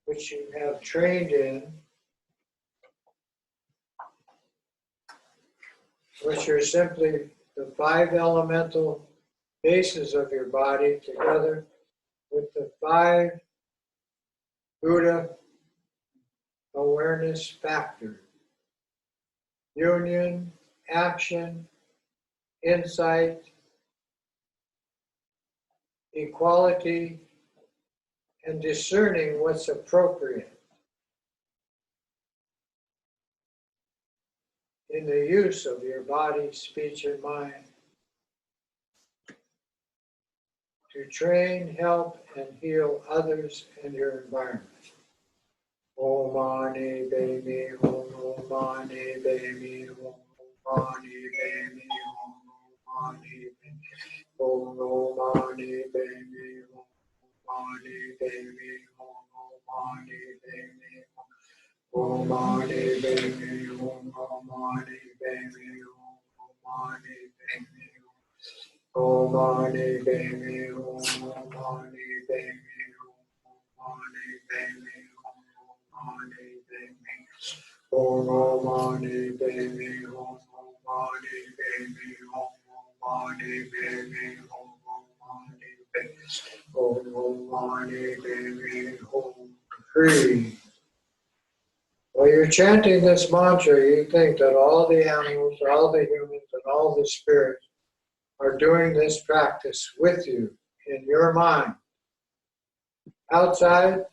which you have trained in, which are simply the 5 elemental bases of your body together with the 5 Buddha awareness factors: union, action, insight, equality, and discerning what's appropriate in the use of your body, speech, and mind to train, help, and heal others and your environment. Om Mani Padme Hum, Om Mani Padme Hum, Om Mani Padme Hum, Om Mani Padme Hum, Om Mani Padme Hum, Om Mani Padme Hum, Om Mani Padme Hum, Om Mani Padme Hum, Om Mani Padme Hum, Om Mani Padme Hum, Om Mani Padme Hum, Om Mani Padme Hum, Om Mani Padme Hum, Mani Padme Om Mani Padme Hum, Om Mani Padme Hum, Om Mani Padme Hum, Om Mani Padme Hum. Free. While you're chanting this mantra, you think that all the animals, all the humans, and all the spirits are doing this practice with you in your mind. Outside,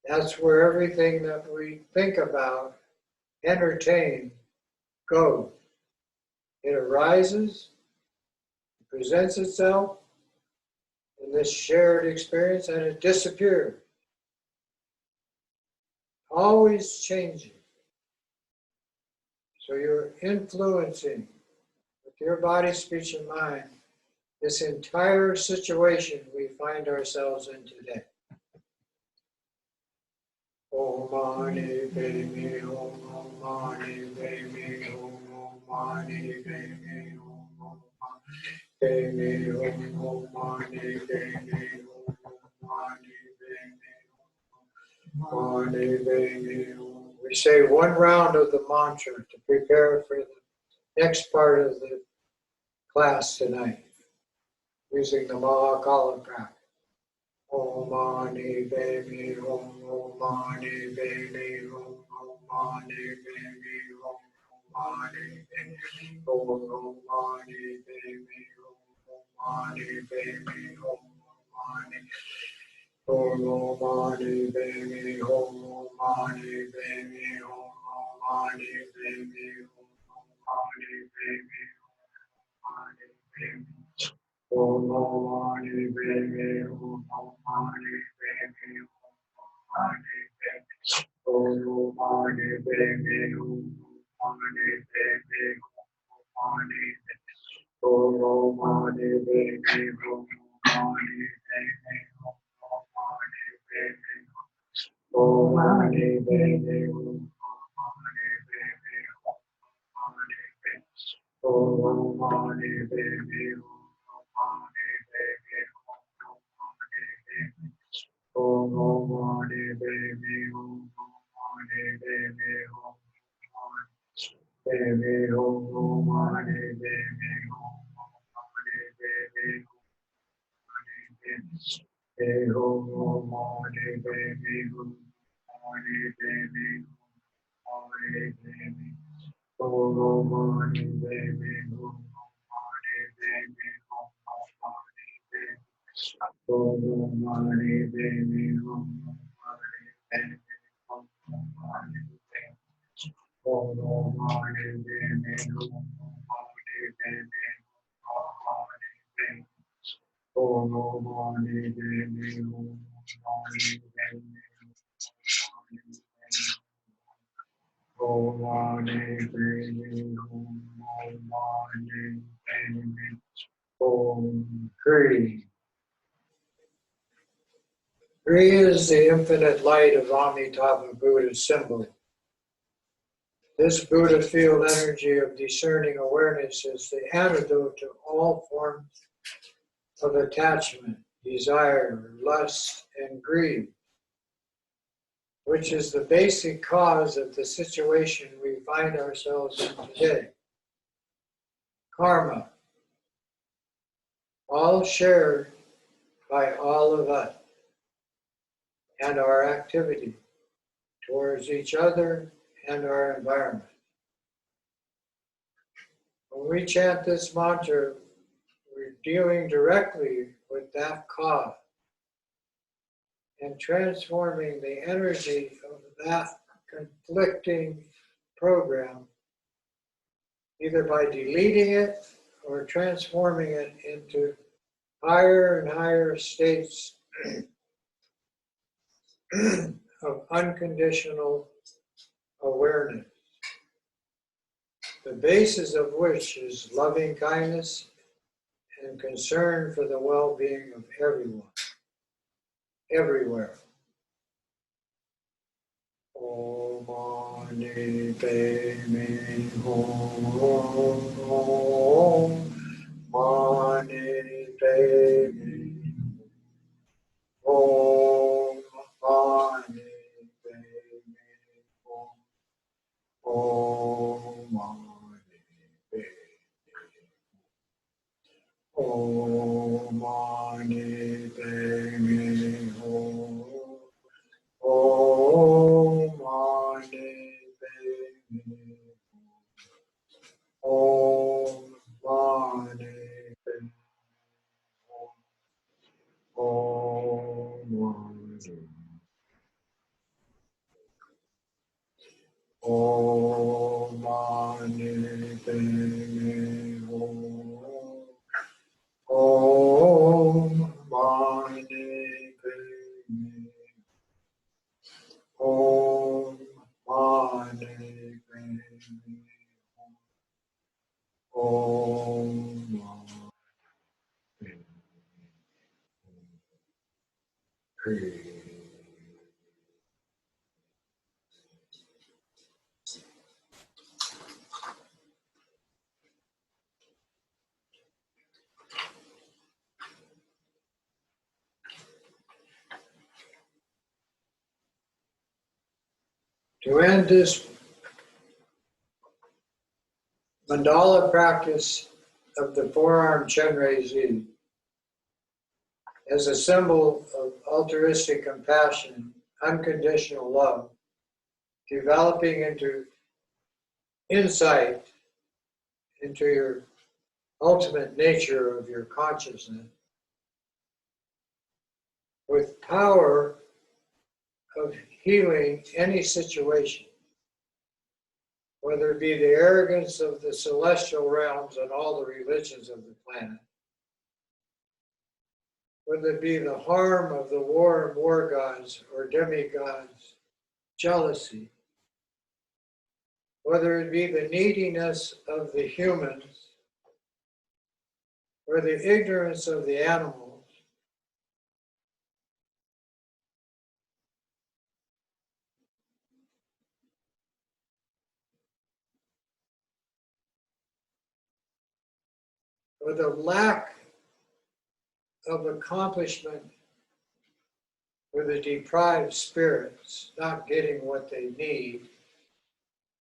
that's where everything that we think about, entertain, goes. It arises, it presents itself in this shared experience, and it disappears. Always changing. So you're influencing with your body, speech, and mind this entire situation we find ourselves in today. Om Mani Padme Hum, Om Mani Padme Hum, Om Mani Padme Hum, Om Mani Padme Hum, Om Mani Padme Hum, Om Mani Padme Hum. We say one round of the mantra to prepare for the next part of the class tonight, using the Mahakala practice. Om Mani Padme Hum, Om Mani Padme Hum, Om Mani Padme Hum, Om Mani Padme Hum, Om Mani Padme Hum, Om Mani Padme Hum, Om Mani Padme Hum, Om Mani Padme Hum, Om Mani Padme Hum, Om Mani Padme Hum, Om Mani Padme Hum, Om Mani Padme Hum, Om Mani Padme Hum, Om Mani Padme Hum, Om Mani Padme Hum, Om Mani Padme Hum, Om Mani Padme Hum, Om Mani Padme Hum, Om Mani Padme Hum, Padme Hum, Om Mani Padme Hum, Hum, Om Mani Padme Hum, Mani Padme Hum, Mani Padme Om Mani Padme Hum, Mani Padme Hum, Mani Padme Om Mani Padme Hum, Mani Padme Om Mani Padme Om Mani Padme Hum, Mani Padme Om Mani Padme Hum, Mani Padme Om Mani Padme Hum, Mani Padme Om. Free. Free is the infinite light of Amitabha Buddha's symbol. This Buddha field energy of discerning awareness is the antidote to all forms of attachment, desire, lust, and greed, which is the basic cause of the situation we find ourselves in today. Karma, all shared by all of us and our activity towards each other and our environment. When we chant this mantra, we're dealing directly with that cause and transforming the energy of that conflicting program, either by deleting it or transforming it into higher and higher states of unconditional awareness, the basis of which is loving kindness and concern for the well-being of everyone, everywhere. Om Mani Padme Hum. Om Mani Padme Hum. Mani Padme Hum. Om Mani Padme Om Mani Padme Hum. Om Mani Padme Hum. Om Mani Padme Hum. Om Mani. Om Mani Padme Hum. Om Mani Padme Om Mani Padme Om Mani Padme. To end this mandala practice of the forearm Chenrezig as a symbol of altruistic compassion, unconditional love, developing into insight into your ultimate nature of your consciousness, with power of healing any situation, whether it be the arrogance of the celestial realms and all the religions of the planet, whether it be the harm of the war and war gods or demigods' jealousy, whether it be the neediness of the humans or the ignorance of the animals, or the lack of accomplishment with the deprived spirits not getting what they need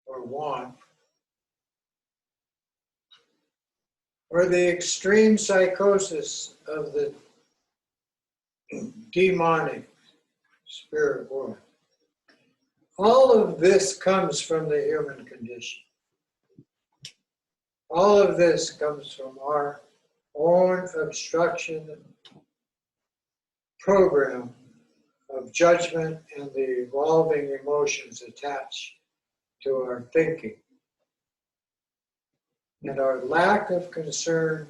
or want, or the extreme psychosis of the demonic spirit world. All of this comes from the human condition. All of this comes from our own obstruction program of judgment and the evolving emotions attached to our thinking, and our lack of concern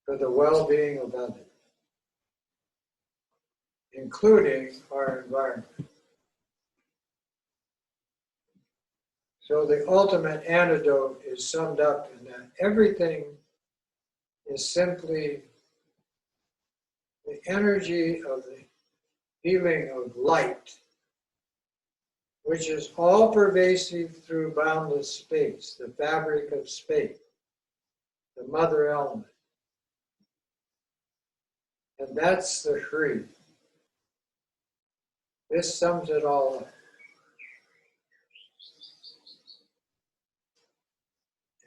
for the well-being of others, including our environment. So the ultimate antidote is summed up in that everything is simply the energy of the healing of light, which is all pervasive through boundless space, the fabric of space, the mother element. And that's the Shri. This sums it all up.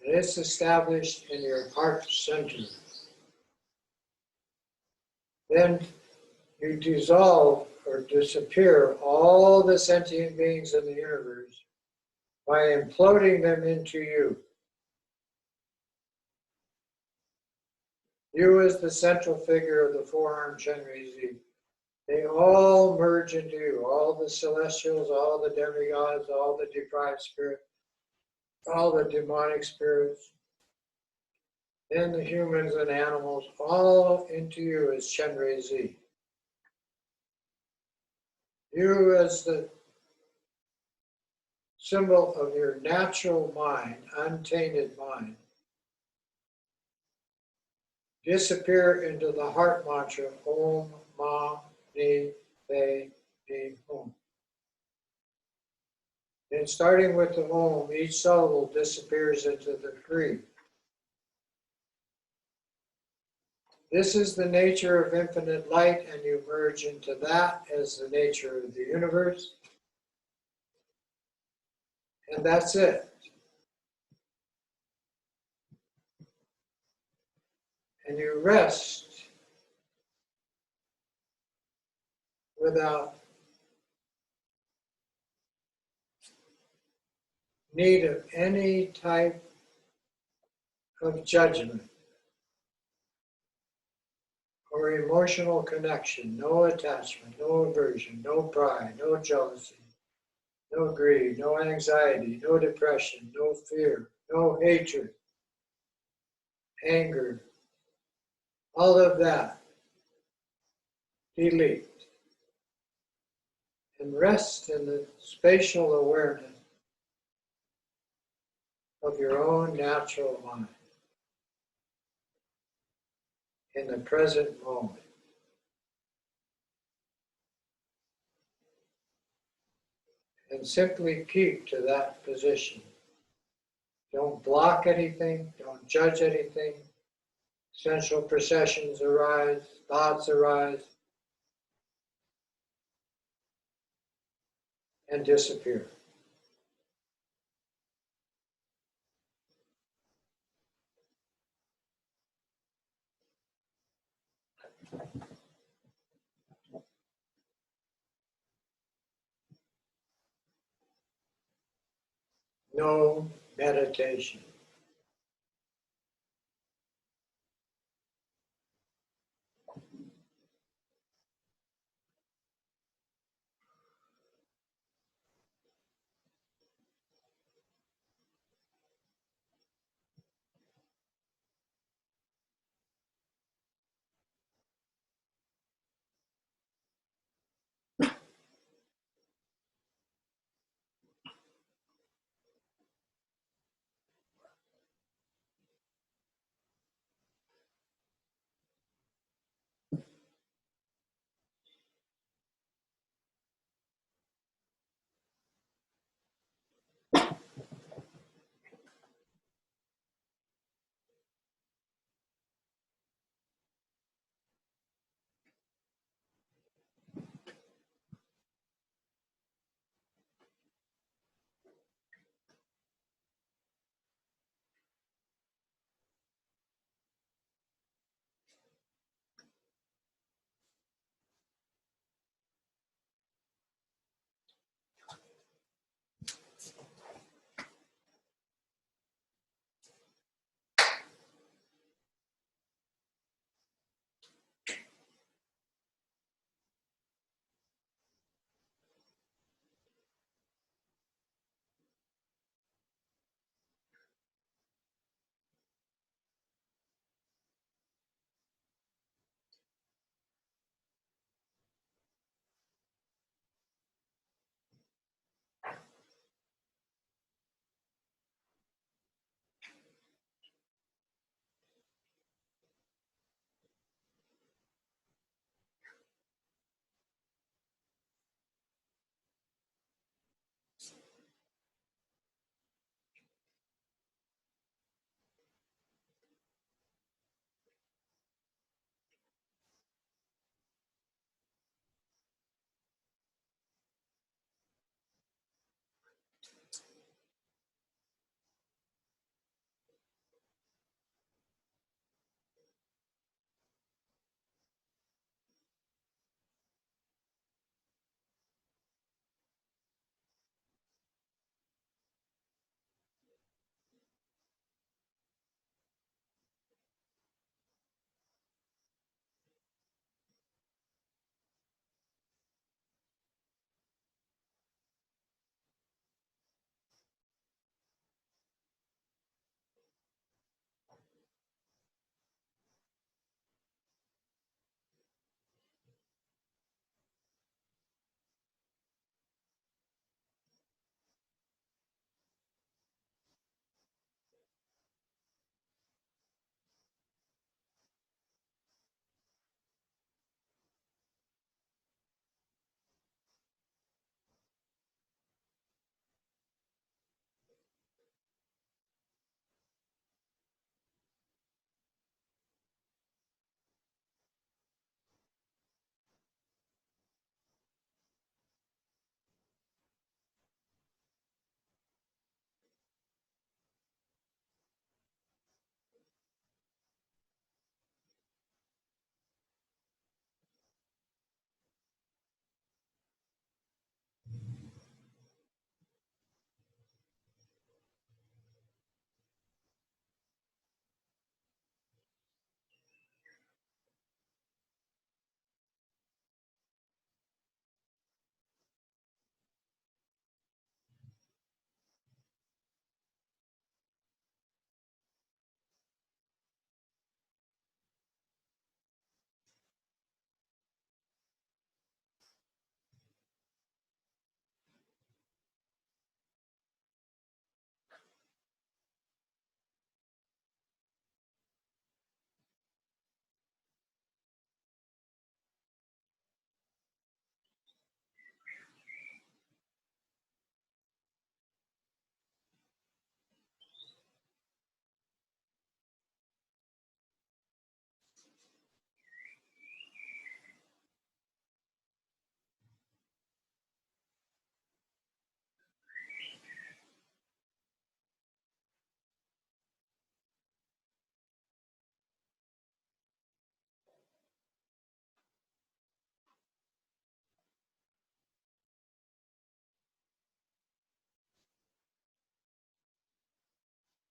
And it's established in your heart center. Then you dissolve or disappear all the sentient beings in the universe by imploding them into you. You as the central figure of the four-armed Chenrezig. They all merge into you, all the celestials, all the demigods, all the deprived spirits, all the demonic spirits, then the humans and animals, all into you as Chenrezig. You as the symbol of your natural mind, untainted mind, disappear into the heart mantra, Om Ma Ni Pe Ni Om. Then starting with the Om, each syllable disappears into the Kri. This is the nature of infinite light, and you merge into that as the nature of the universe. And that's it. And you rest without need of any type of judgment or emotional connection, no attachment, no aversion, no pride, no jealousy, no greed, no anxiety, no depression, no fear, no hatred, anger, all of that. Delete. And rest in the spatial awareness of your own natural mind in the present moment. And simply keep to that position. Don't block anything, don't judge anything. Sensual processions arise, thoughts arise, and disappear. No meditation.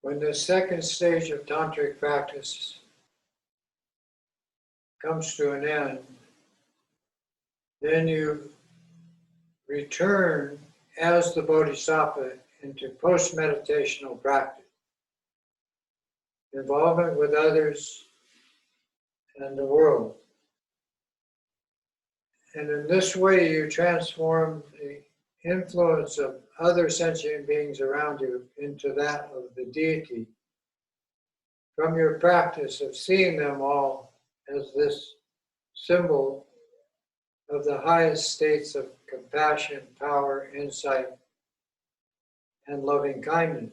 When the second stage of tantric practice comes to an end, then you return as the Bodhisattva into post-meditational practice, involvement with others and the world. And in this way, you transform the influence of other sentient beings around you into that of the deity from your practice of seeing them all as this symbol of the highest states of compassion, power, insight, and loving kindness.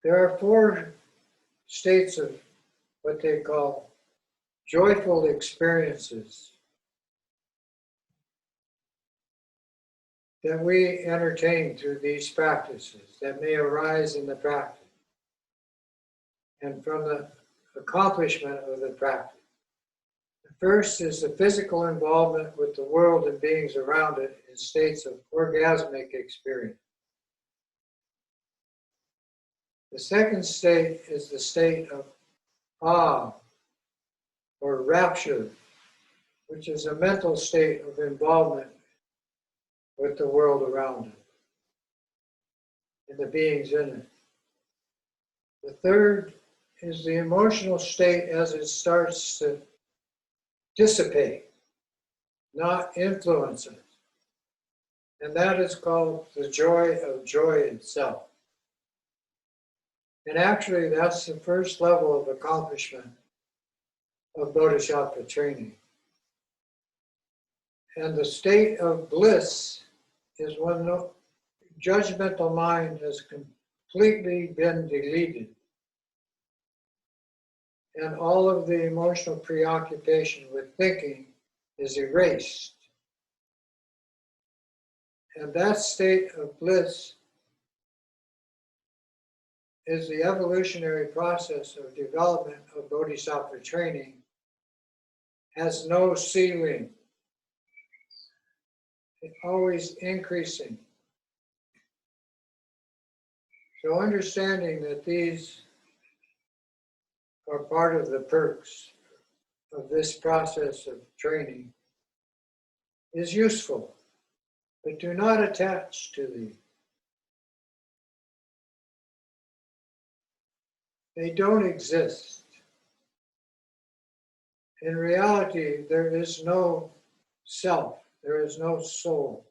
There are 4 states of what they call joyful experiences that we entertain through these practices that may arise in the practice and from the accomplishment of the practice. The first is the physical involvement with the world and beings around it in states of orgasmic experience. The second state is the state of awe or rapture, which is a mental state of involvement with the world around it and the beings in it. The third is the emotional state as it starts to dissipate, not influence it. And that is called the joy of joy itself. And actually, that's the first level of accomplishment of Bodhisattva training. And the state of bliss is when no judgmental mind has completely been deleted and all of the emotional preoccupation with thinking is erased. And that state of bliss is the evolutionary process of development of Bodhisattva training, has no ceiling. It's always increasing. So understanding that these are part of the perks of this process of training is useful, but do not attach to these. They don't exist. In reality, there is no self, there is no soul,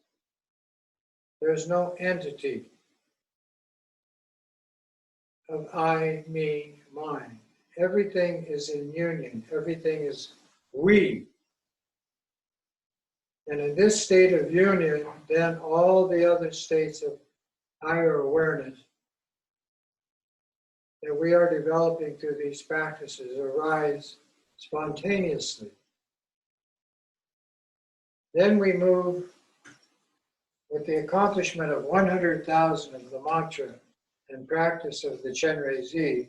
there is no entity of I, me, mine. Everything is in union, everything is we. And in this state of union, then all the other states of higher awareness that we are developing through these practices arise spontaneously. Then we move with the accomplishment of 100,000 of the mantra and practice of the Chenrezig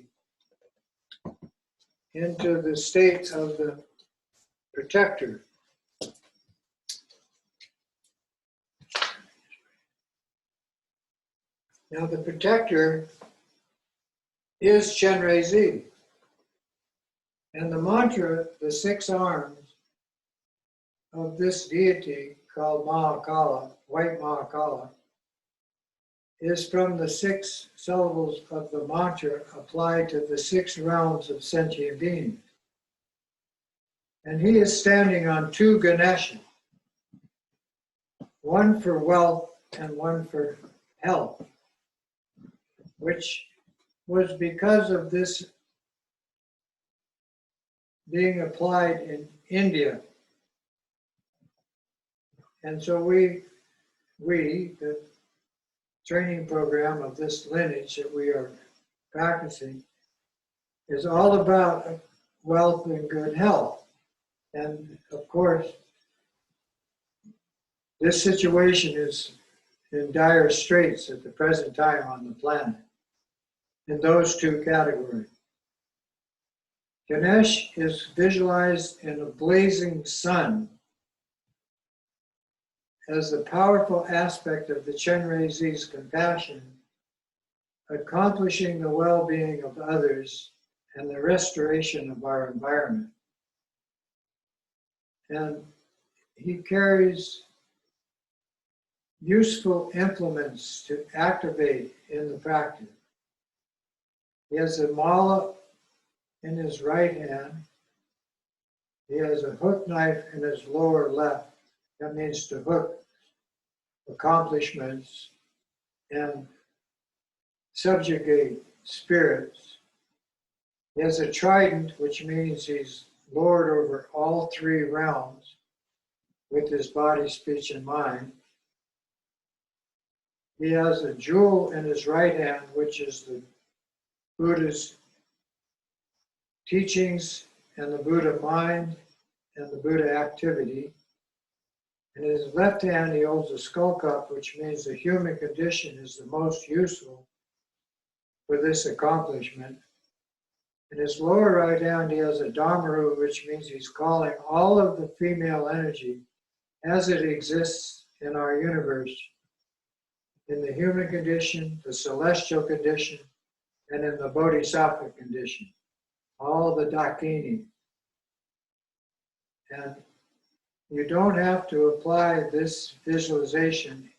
into the state of the protector. Now the protector is Chenrezig. And the mantra, the 6 arms of this deity called Mahakala, White Mahakala, is from the 6 syllables of the mantra applied to the 6 realms of sentient beings. And he is standing on 2 Ganesha, one for wealth and one for health, which was because of this being applied in India. And so we, the training program of this lineage that we are practicing, is all about wealth and good health. And of course, this situation is in dire straits at the present time on the planet, in those 2 categories. Ganesh is visualized in a blazing sun as the powerful aspect of the Chenrezig's compassion accomplishing the well-being of others and the restoration of our environment. And he carries useful implements to activate in the practice. He has a mala in his right hand. He has a hook knife in his lower left. That means to hook accomplishments and subjugate spirits. He has a trident, which means he's Lord over all three realms with his body, speech, and mind. He has a jewel in his right hand, which is the Buddha's teachings and the Buddha mind and the Buddha activity. In his left hand, he holds a skull cup, which means the human condition is the most useful for this accomplishment. In his lower right hand, he has a Dhammaru, which means he's calling all of the female energy as it exists in our universe, in the human condition, the celestial condition, and in the bodhisattva condition, all the dakini. And you don't have to apply this visualization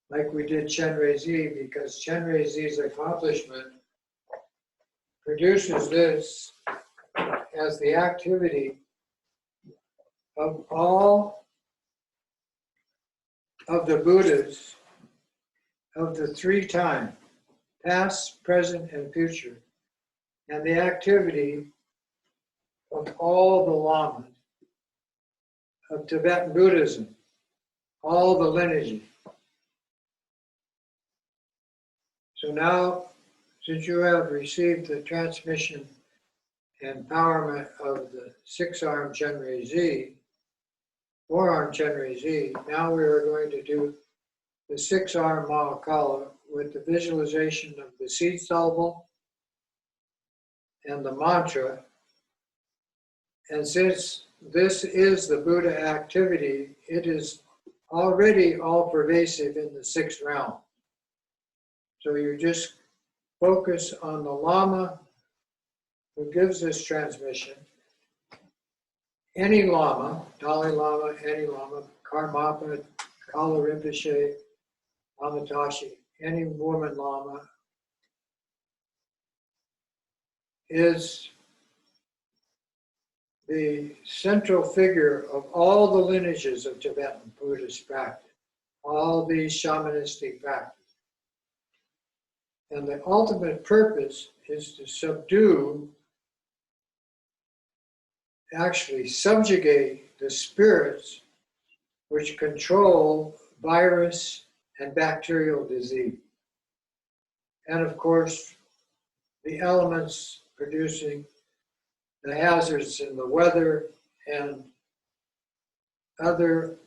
like we did Chenrezig, because Chenrezig's accomplishment produces this as the activity of all of the Buddhas of the three time, past, present, and future, and the activity of all the lamas of Tibetan Buddhism, all the lineages. So now, since you have received the transmission and empowerment of the six-arm Chenrezig, four-arm Chenrezig, now we are going to do the six-arm Mahakala with the visualization of the seed stubble and the mantra. And since this is the Buddha activity, it is already all pervasive in the sixth realm. So you just focus on the Lama who gives this transmission. Any Lama, Dalai Lama, any Lama, Karmapa, Kala Rinpoche, Amatashi, any woman Lama is the central figure of all the lineages of Tibetan Buddhist practice, all these shamanistic practices. And the ultimate purpose is to subdue, actually subjugate the spirits which control virus and bacterial disease. And of course, the elements producing the hazards in the weather and other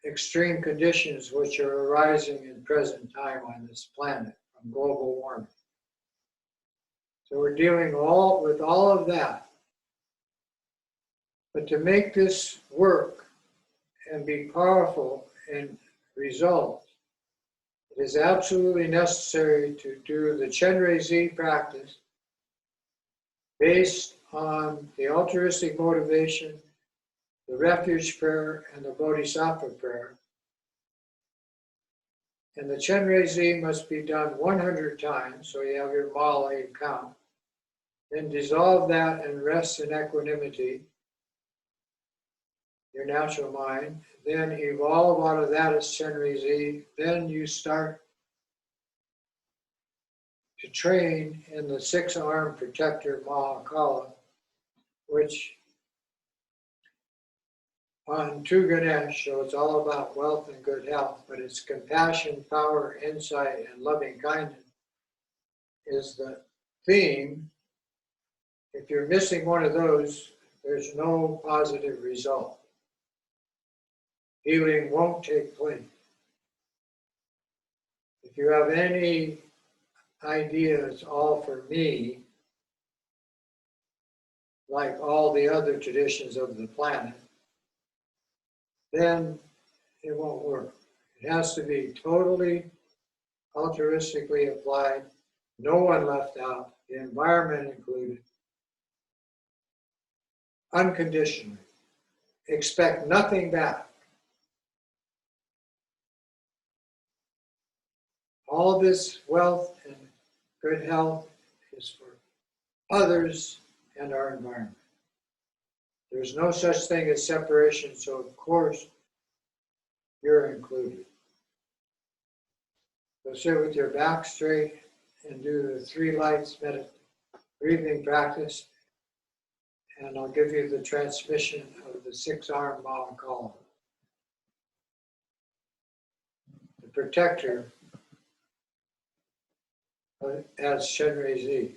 extreme conditions which are arising in present time on this planet from global warming. So we're dealing with all of that. But to make this work and be powerful in results, it is absolutely necessary to do the Chenrezig practice based on the altruistic motivation, the refuge prayer, and the bodhisattva prayer. And the Chenrezig must be done 100 times, so you have your mala, you count. Then dissolve that and rest in equanimity, your natural mind. Then evolve out of that as Chenrezig. Then you start to train in the six-arm protector Mahakala, which on Tu Ganesh, so it's all about wealth and good health, but it's compassion, power, insight, and loving kindness is the theme. If you're missing one of those, there's no positive result. Healing won't take place. If you have any idea it's all for me, like all the other traditions of the planet, then it won't work. It has to be totally altruistically applied no one left out, the environment included, unconditionally. Expect nothing back. All this wealth and good health is for others and our environment. There's no such thing as separation, so of course you're included. So sit with your back straight and do the 3 lights breathing practice, and I'll give you the transmission of the 6-arm Mahakala, the protector as Shenrei-Z.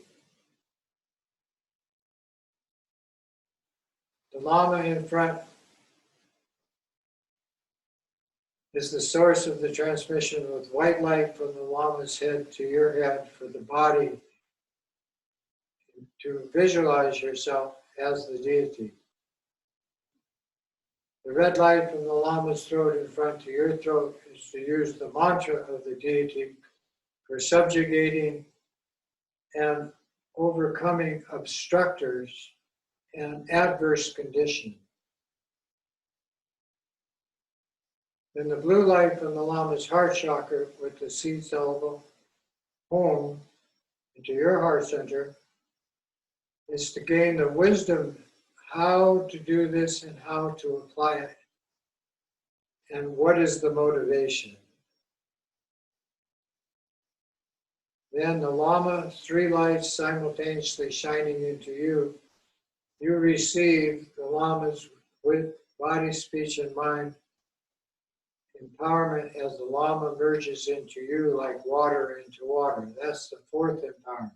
The Lama in front is the source of the transmission with white light from the Lama's head to your head for the body to visualize yourself as the deity. The red light from the Lama's throat in front to your throat is to use the mantra of the deity for subjugating and overcoming obstructors and adverse conditions. Then the blue light from the Lama's heart chakra with the seed syllable home into your heart center is to gain the wisdom how to do this and how to apply it, and what is the motivation. Then the Lama, 3 lights simultaneously shining into you, you receive the Lama's with body, speech, and mind empowerment as the Lama merges into you like water into water. That's the 4th empowerment.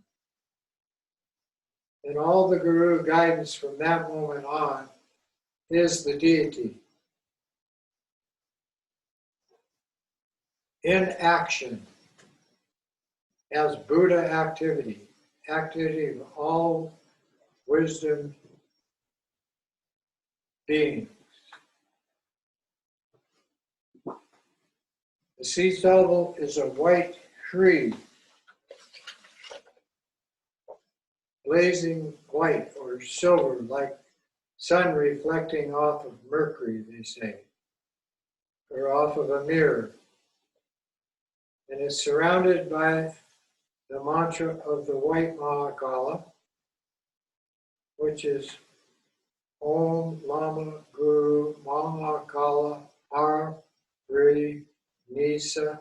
And all the Guru guidance from that moment on is the deity. In action, as Buddha activity of all wisdom beings. The seed syllable is a white tree, blazing white or silver like sun reflecting off of Mercury, they say, or off of a mirror. And it's surrounded by the mantra of the White Mahakala, which is Om Lama Guru Mahakala Har Ri Nisa.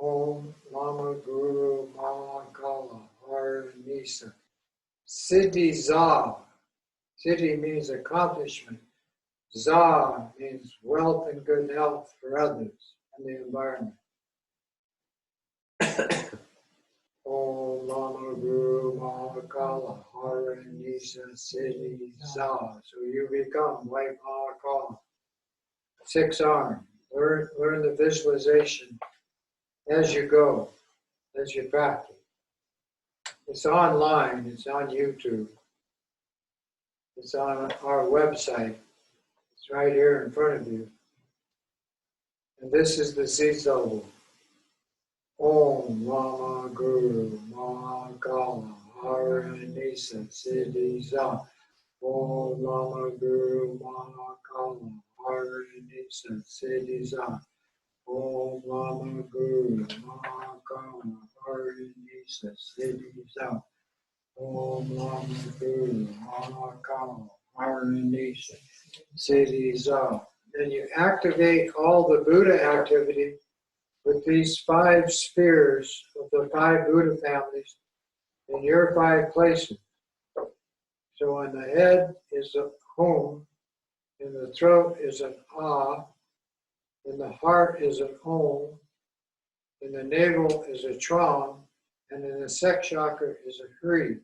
Om Lama Guru Mahakala Har Nisa. Siddhi Za. Siddhi means accomplishment. Za means wealth and good health for others and the environment. Om Lama Guru Mahakala Har Nisa Siddhi Za. So you become White Mahakala. 6-arm. Learn the visualization as you go, as you practice. It's online, it's on YouTube, it's on our website, it's right here in front of you. And this is the seed syllable. Om Lama Guru Mahakala Har Nisa Siddhi Za. Om Lama Guru Mahakala Har Nisa Siddhi Za. Om Lama Guru Mahakala Har Nisa Siddhi Za. Om Lama Guru Mahakala Har Nisa Siddhi Za. Then you activate all the Buddha activity with these 5 spheres of the 5 Buddha families in your 5 places. So on the head is a Hum, in the throat is an Ah, in the heart is an Om, in the navel is a Tram, and in the sex chakra is a Hri.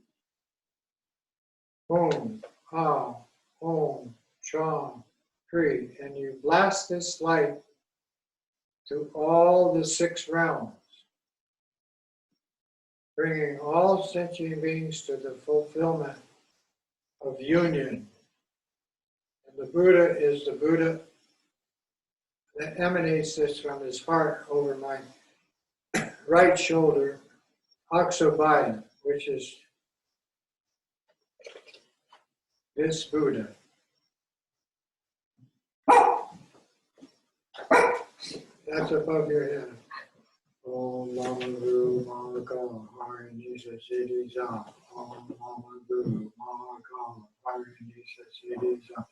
Om, Ah, Om, Tram, Hri. And you blast this light to all the 6 realms, bringing all sentient beings to the fulfillment of union. And the Buddha is the Buddha that emanates this from his heart over my right shoulder, Aksobhaya, which is this Buddha. That's above your head. Om Mama Guru Mahakala Harinisa Siddhi Za. Om Mama Guru Mahakala Harinisa Siddhi Za.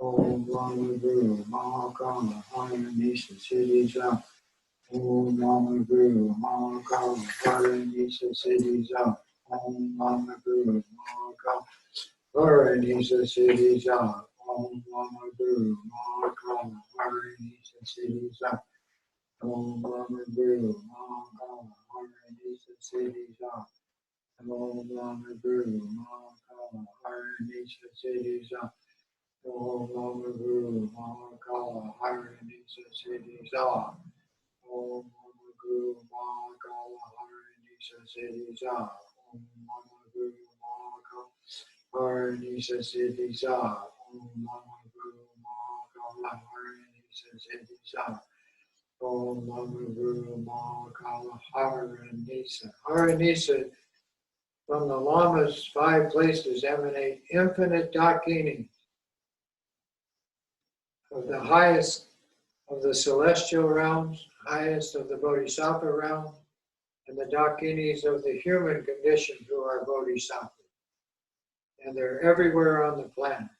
Om Mama Guru Mahakala Harinisa Siddhi Za. Om Mama Guru Mahakala Harinisa Siddhi Za. Om Mama Guru Mahakala Harinisa Siddhi Za. Om Mama Guru Mahakala Harinisa Siddhi Za. Om Mama Guru Mahakala Harinisa Siddhi Za. Om Mama Guru Mahakala Harinisa Siddhi Za. Om Mama Guru Mahakala Harinisa Siddhi Za. Om Mama Guru Mahakala Harinisa Siddhi Za. Om Mama Guru Mahakala Harinisa Siddhi Za. Om Mama Guru Mahakala Harinisa Siddhi Za. Om Mama Guru Mahakala Harinisa. Harinisa, from the Lama's 5 places emanate infinite dakinis of the highest of the celestial realms, highest of the bodhisattva realm, and the dakinis of the human condition who are bodhisattvas. And they're everywhere on the planet.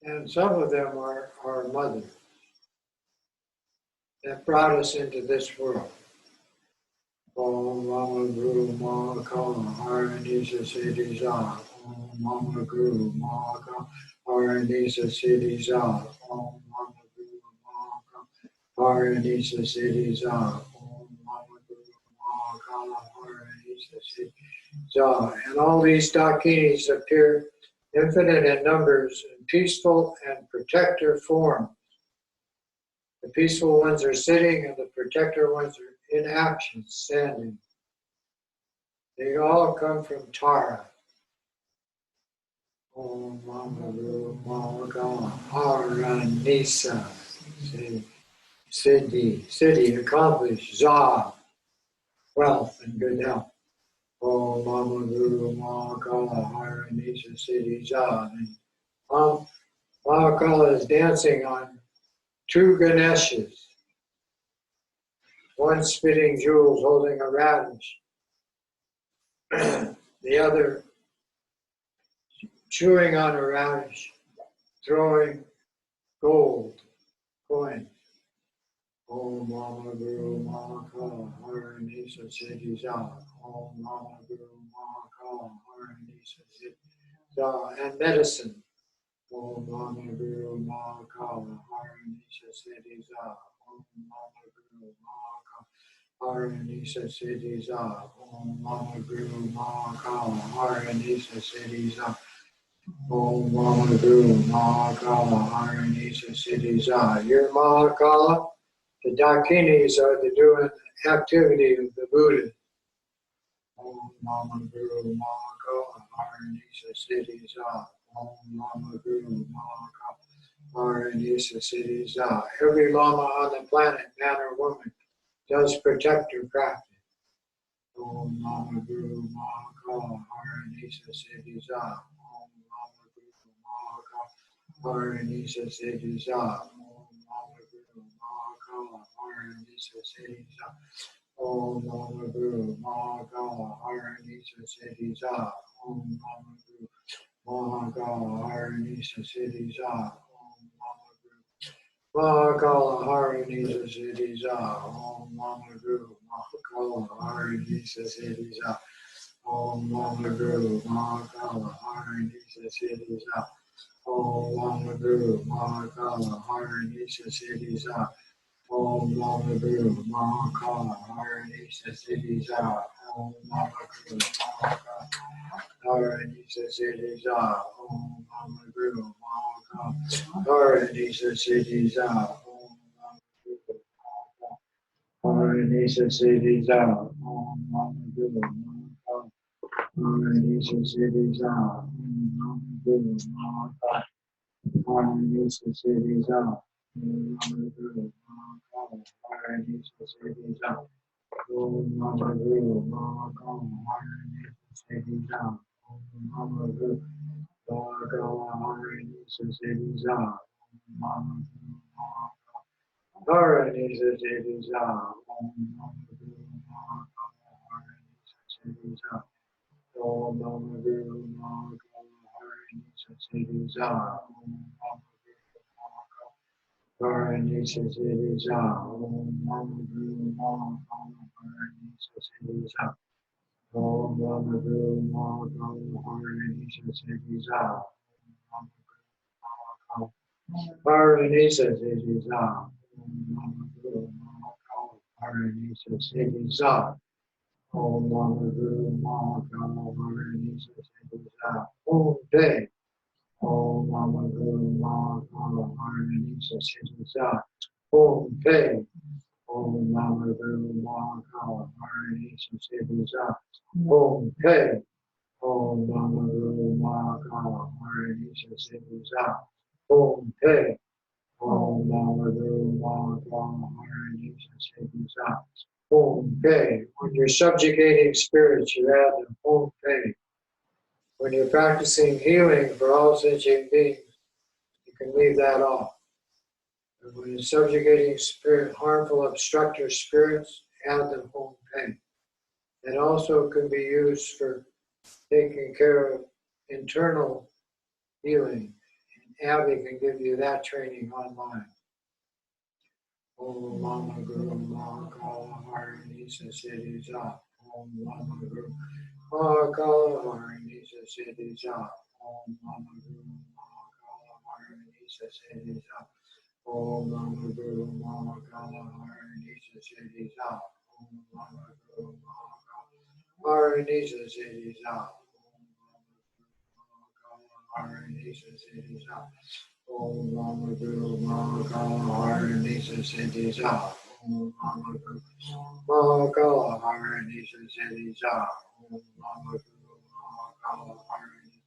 And some of them are our mothers that brought us into this world. Om Mama Guru Mahakala Harinisa Siddhi Za. Om Mama Guru Mahakala Harinisa Siddhi Za. Om Mama Guru Mahakala Harinisa Siddhi Za. Om Mama Guru Mahakala Harinisa Siddhi Za. And all these dakinis appear infinite in numbers in peaceful and protector form. The peaceful ones are sitting and the protector ones are in action, standing. They all come from Tara. Om Mama Guru Mahakala Harinisa Siddhi, accomplished, Za, wealth and good health. Om Mama Guru Mahakala Harinisa Siddhi Za. And Mahakala is dancing on 2 Ganeshas, one spitting jewels holding a radish, the other chewing on a radish, throwing gold coins. Om Mama Guru Mahakala Harinisa Siddhi Za. Om Mama Guru Mahakala Harinisa Siddhi Za. And medicine. Om Mama Guru Mahakala Harinisa Siddhi Za. Om Mama Guru Mahakala Harinisa Siddhi Za. Om Mama Guru Mahakala Harinisa Siddhi Za. Om Mama Guru Mahakala Harinisa Siddhi Za. Your Mahakala, the dakinis are the doing activity of the Buddha. Om Mama Guru Mahakala Harinisa Siddhi Za. Om Mama Guru Mahakala Harinisa Siddhi Za. Every Lama on the planet, man or woman, does protector practice. Om Mama Guru Mahakala Harinisa Siddhi Za. Om Mama Guru Mahakala Harinisa Siddhi Za. Om Mama Guru Mahakala Harinisa Siddhi Za. Om Mama Guru Mahakala Harinisa Siddhi Za. Om Mama Guru Mahakala Harinisa Siddhi Za. Om Mama Guru Mahakala Harinisa Siddhi Za. Om Mama Guru Mahakala Harinisa Siddhi Za. Om Mama Guru Mahakala Harinisa Siddhi Za. Om Mama Guru Mahakala Harinisa Siddhi Za. Om Mama Guru Mahakala Harinisa Siddhi Za. Om Mama Guru Mahakala Harinisa Siddhi Za. Om Mama Guru Mahakala Harinisa Siddhi Za. Om Mama Guru Mahakala Harinisa Siddhi Za. Om Mama Guru Mahakala Harinisa Siddhi Za. Om Mama Guru Mahakala Harinisa Siddhi Za. Om Mama Guru Mahakala Harinisa Siddhi Za. Om Mama Guru Mahakala Harini Sadiza. Om Mama Guru Mahakala Harini Sadiza. Om Mama Guru Mahakala Harini Sadiza. Om Mama Guru Mahakala Harini Sadiza. Om Mama Guru Mahakala Harini Sadiza. Om Mama Guru Mahakala Harini Sadiza. Om Mama Guru Mahakala Harini Sadiza. Om Mama Guru Mahakala Harini Sadiza. Harini Sadiza. Om Mama Guru Mahakala Harini Sadiza. Om Mama Guru Mahakala Harini Sadiza. Om Day. Om Mama Guru Mahakala Harini Sadiza. Om Day. Om Mama Guru Mahakala Harini Sadiza. Om Day. Om Mama Guru Mahakala Harini Sadiza. Om Day. Om Mama Guru Mahakala Harini Sadiza. Om Day. When you're subjugating spirits, you add the Om Day. When you're practicing healing for all sentient beings, you can leave that off. And when you're subjugating spirit, harmful obstructor spirits, add the Om Day. It also can be used for taking care of internal healing. And Abby can give you that training online. Om Mama Guru Mahakala Harini Sadiza. Om Mama Guru Mahakala Harini Sadiza. Om Mama Guru Mahakala Harini Sadiza. Om Mama Guru Mahakala Harini Sadiza. Om Mama Guru Mahakala Harini Sadiza. Harini Sadiza. Om Mama Guru Mahakala Harini Sadiza. Om Mama Guru Mahakala Harini Sadiza. Om Mama Guru Mahakala Harini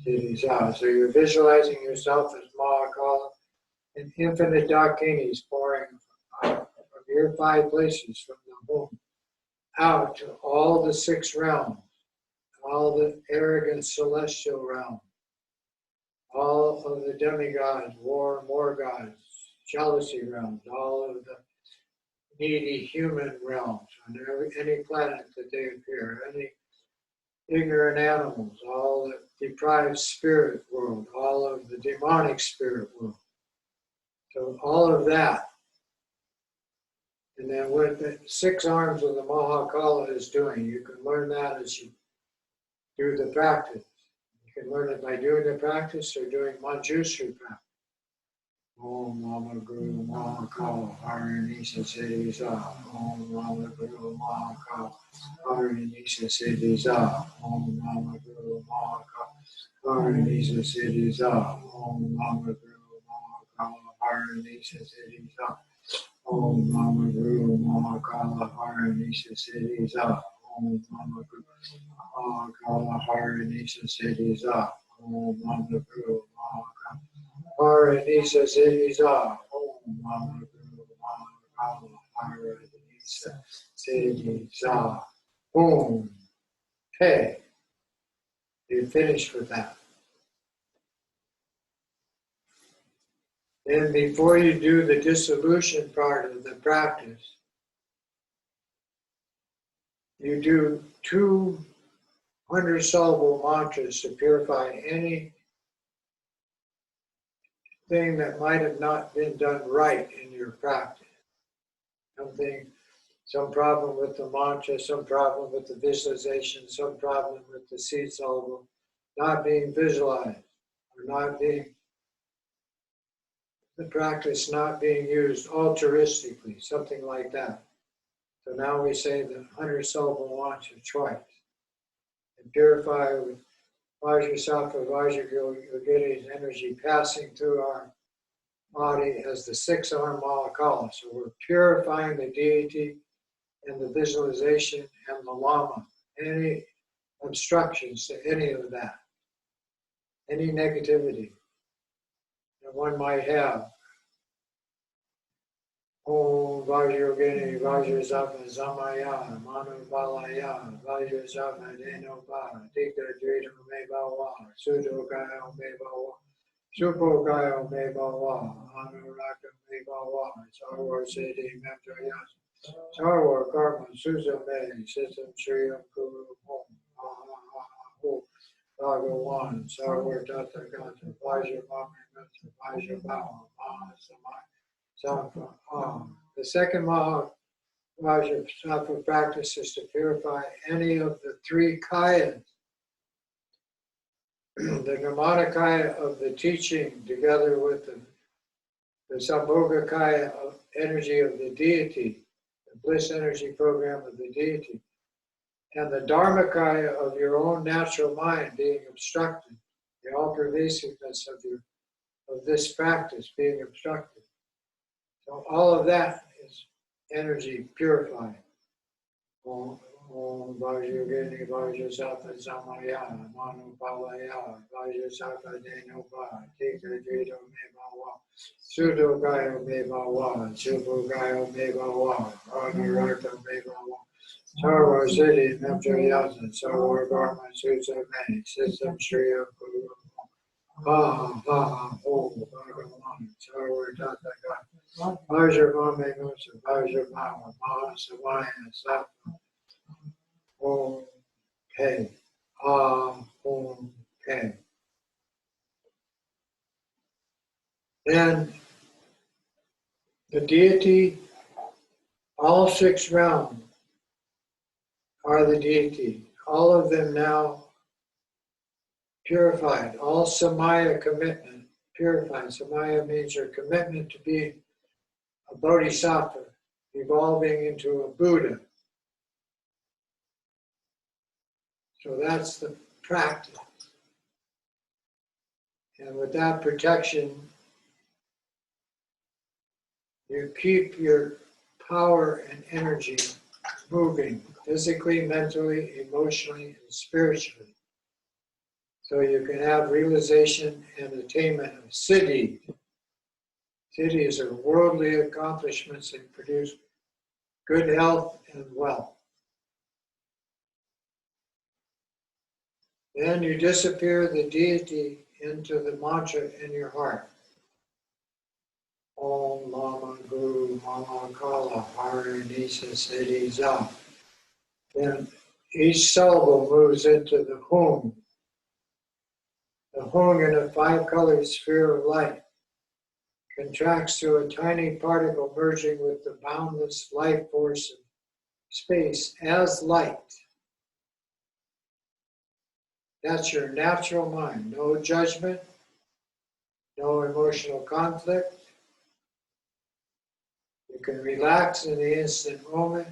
Sadiza. So you're visualizing yourself as Mahakala and infinite Dakinis pouring from your 5 places, from the womb out to all the 6 realms, all the arrogant celestial realms, all of the demigods, war gods, jealousy realms, all of the needy human realms, on any planet that they appear, any ignorant animals, all the deprived spirit world, all of the demonic spirit world. So all of that. And then what the 6 arms of the Mahakala is doing, you can learn that as you do the practice. You can learn it by doing the practice or doing Manjushri practice. Om Mama Guru Mahakala Harini Sadiza. Om Mama Guru Mahakala Harini Sadiza. Om Mama Guru Mahakala Harini Sadiza. Om Mama Guru Mahakala Harini Sadiza. Om Mama Guru Mahakala Harini Sadiza. Om Mama Guru Mahakala Harini Sadiza. Om Mama Guru Mahakala Harini Sadiza. Om Mama Guru Mahakala Harini Sadiza. Om. Okay. You finished with that. Then before you do the dissolution part of the practice, you do 2 100-syllable mantras to purify anything that might have not been done right in your practice. Some problem with the mantra, some problem with the visualization, some problem with the seed syllable not being visualized, or not being, the practice not being used altruistically, something like that. So now we say the 100-syllable mantra twice. And purify with Vajrasattva, Vajragiri's energy passing through our body as the 6-arm Mahakala. So we're purifying the deity and the visualization and the Lama. Any obstructions to any of that, any negativity that one might have. Om Vajrogini Vajrazava Zamaya Manu Balaya Vajrazava Denova Dika Drita Mebawa Sudo Gayo Mebawa Supo Gayo Mebawa Anuraka Mebawa Sarwar Siddhi Memdrayas Sarwar Karma Suzame System Sri Guru Om Bhagawan Sarwar Tata Gata Vajra Mami Vajra Bhava Mahasamaya Sattva. The second Sattva practice is to purify any of the three kayas. The Nirmanakaya of the teaching, together with the Sambhoga Kaya of energy of the deity, the bliss energy program of the deity, and the Dharmakaya of your own natural mind being obstructed, the all-pervasiveness of this practice being obstructed. So all of that is energy purified. Om Vajragini Vajrasattva Samaya Manu Palaya Vajrasattva Denova Tika Drito Mevawa Sudo Gayo Mevawa Subo Gayo Mevawa Anurata Mevawa Sarva Siddhi Namjayasa Sarva Dharma Suzame System Shriya Guru Ha Ha Ho Bhagavan Sarva Tata Gata Vajra Mame Musa Vajra Mama Mahasavaya Sattva Om Pe Om Pe. Then the deity, all six realms are the deity. All of them now purified. All Samaya commitment purified. Samaya means your commitment to being a bodhisattva, evolving into a Buddha. So that's the practice. And with that protection, you keep your power and energy moving physically, mentally, emotionally, and spiritually. So you can have realization and attainment of siddhi. Siddhis are worldly accomplishments that produce good health and wealth. Then you disappear the deity into the mantra in your heart. Om Mama Guru Mahakala Harinisa Siddhi Za. Then each syllable moves into the hum. The hum in a five-colored sphere of light contracts to a tiny particle merging with the boundless life force of space as light. That's your natural mind. No judgment, no emotional conflict. You can relax in the instant moment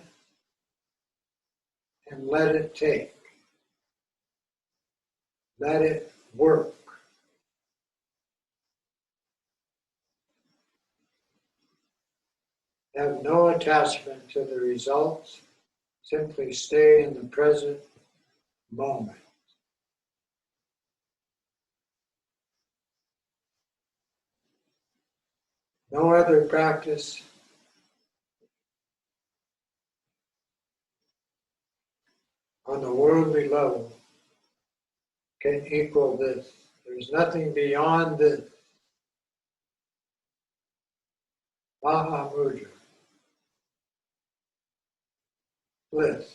and let it take. Let it work. Have no attachment to the results. Simply stay in the present moment. No other practice on the worldly level can equal this. There's nothing beyond this. Mahamudra. Bliss.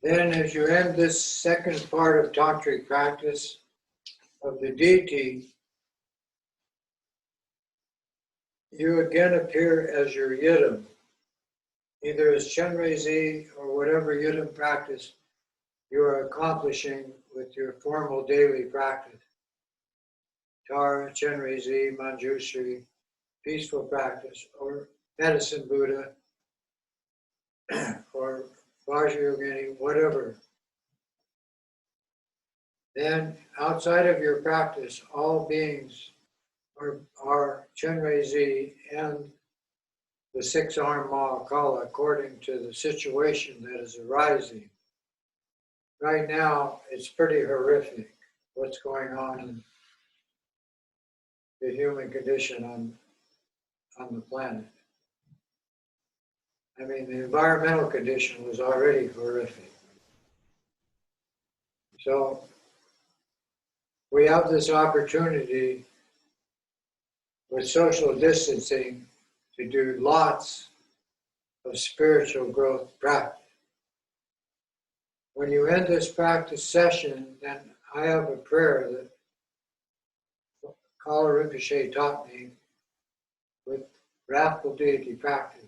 Then as you end this second part of tantric practice of the deity, you again appear as your yidam, either as Chenrezig or whatever yidam practice you are accomplishing with your formal daily practice. Tara, Chenrezig, Manjushri, peaceful practice, or medicine Buddha, or Vajrayogini, whatever. Then outside of your practice, all beings are Chenrezig and the six-armed Mahakala according to the situation that is arising. Right now, it's pretty horrific what's going on in the human condition on the planet. I mean, the environmental condition was already horrific. So we have this opportunity with social distancing to do lots of spiritual growth practice. When you end this practice session, then I have a prayer that Kala Rinpoche taught me with wrathful deity practice.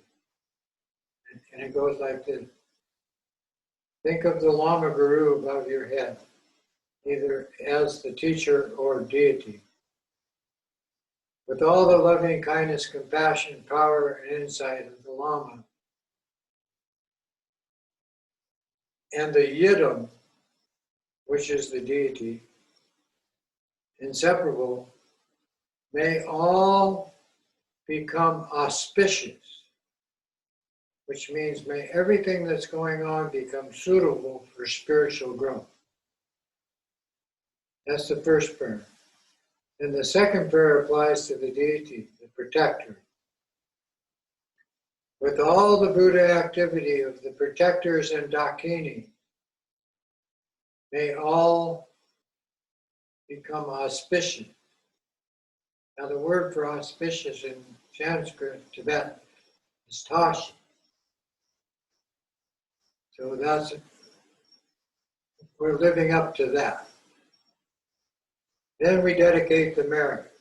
And it goes like this. Think of the Lama Guru above your head, either as the teacher or deity. With all the loving kindness, compassion, power, and insight of the Lama, and the Yidam, which is the deity, inseparable, may all become auspicious, which means may everything that's going on become suitable for spiritual growth. That's the first prayer. And the second prayer applies to the deity, the protector. With all the Buddha activity of the protectors and Dakini, may all become auspicious. Now the word for auspicious in Sanskrit, Tibetan, is tashi. So we're living up to that. Then we dedicate the merit.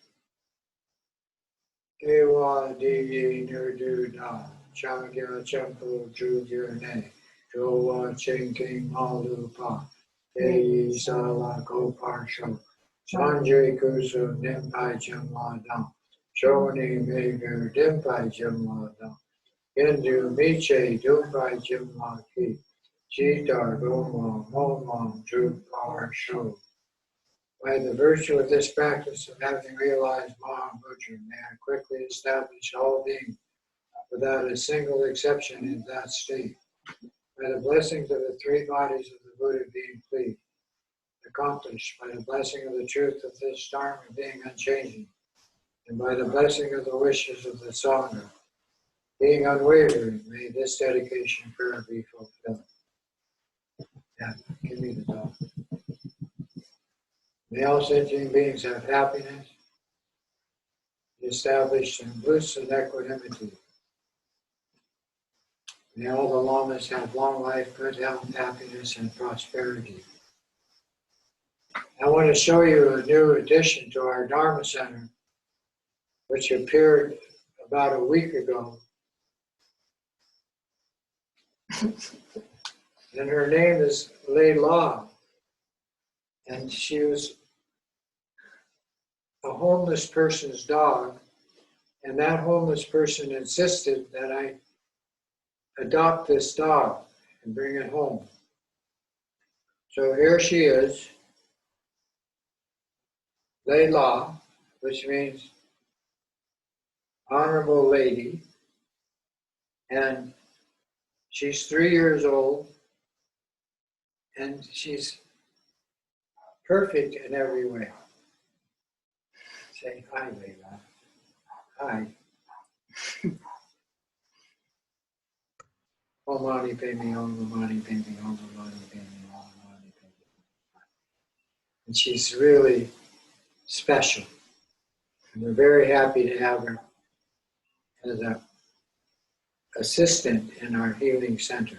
Ewa Diyi Nirdu Da, Chagya Champu Jugya Ne, Jowa Chinking Malu Pa, Teyi Sala Koparsho, Sanjay Kusu Nimpai Jimla Dam, Shoni Megar Dimpai Jimla Dam, Hindu Miche Dumpai Jimla Ki, Jitar Goma Momam Jupar Sho. By the virtue of this practice of having realized Mahamudra, may I quickly establish all beings without a single exception in that state. By the blessings of the three bodies of the Buddha being complete, accomplished, by the blessing of the truth of this Dharma being unchanging, and by the blessing of the wishes of the Sangha being unwavering, may this dedication prayer be fulfilled. Yeah, give me the dog. May all sentient beings have happiness, established in bliss and equanimity. May all the lamas have long life, good health, happiness, and prosperity. I want to show you a new addition to our Dharma Center, which appeared about a week ago. And her name is Leila. And she was a homeless person's dog. And that homeless person insisted that I adopt this dog and bring it home. So here she is, Leila, which means honorable lady, and she's 3 years old, And she's perfect in every way. Say hi, Leila. Hi. Om Mani Padme, Om Mani Padme, Om Mani Padme, Om Mani Padme. And she's really special. And we're very happy to have her as an assistant in our healing center.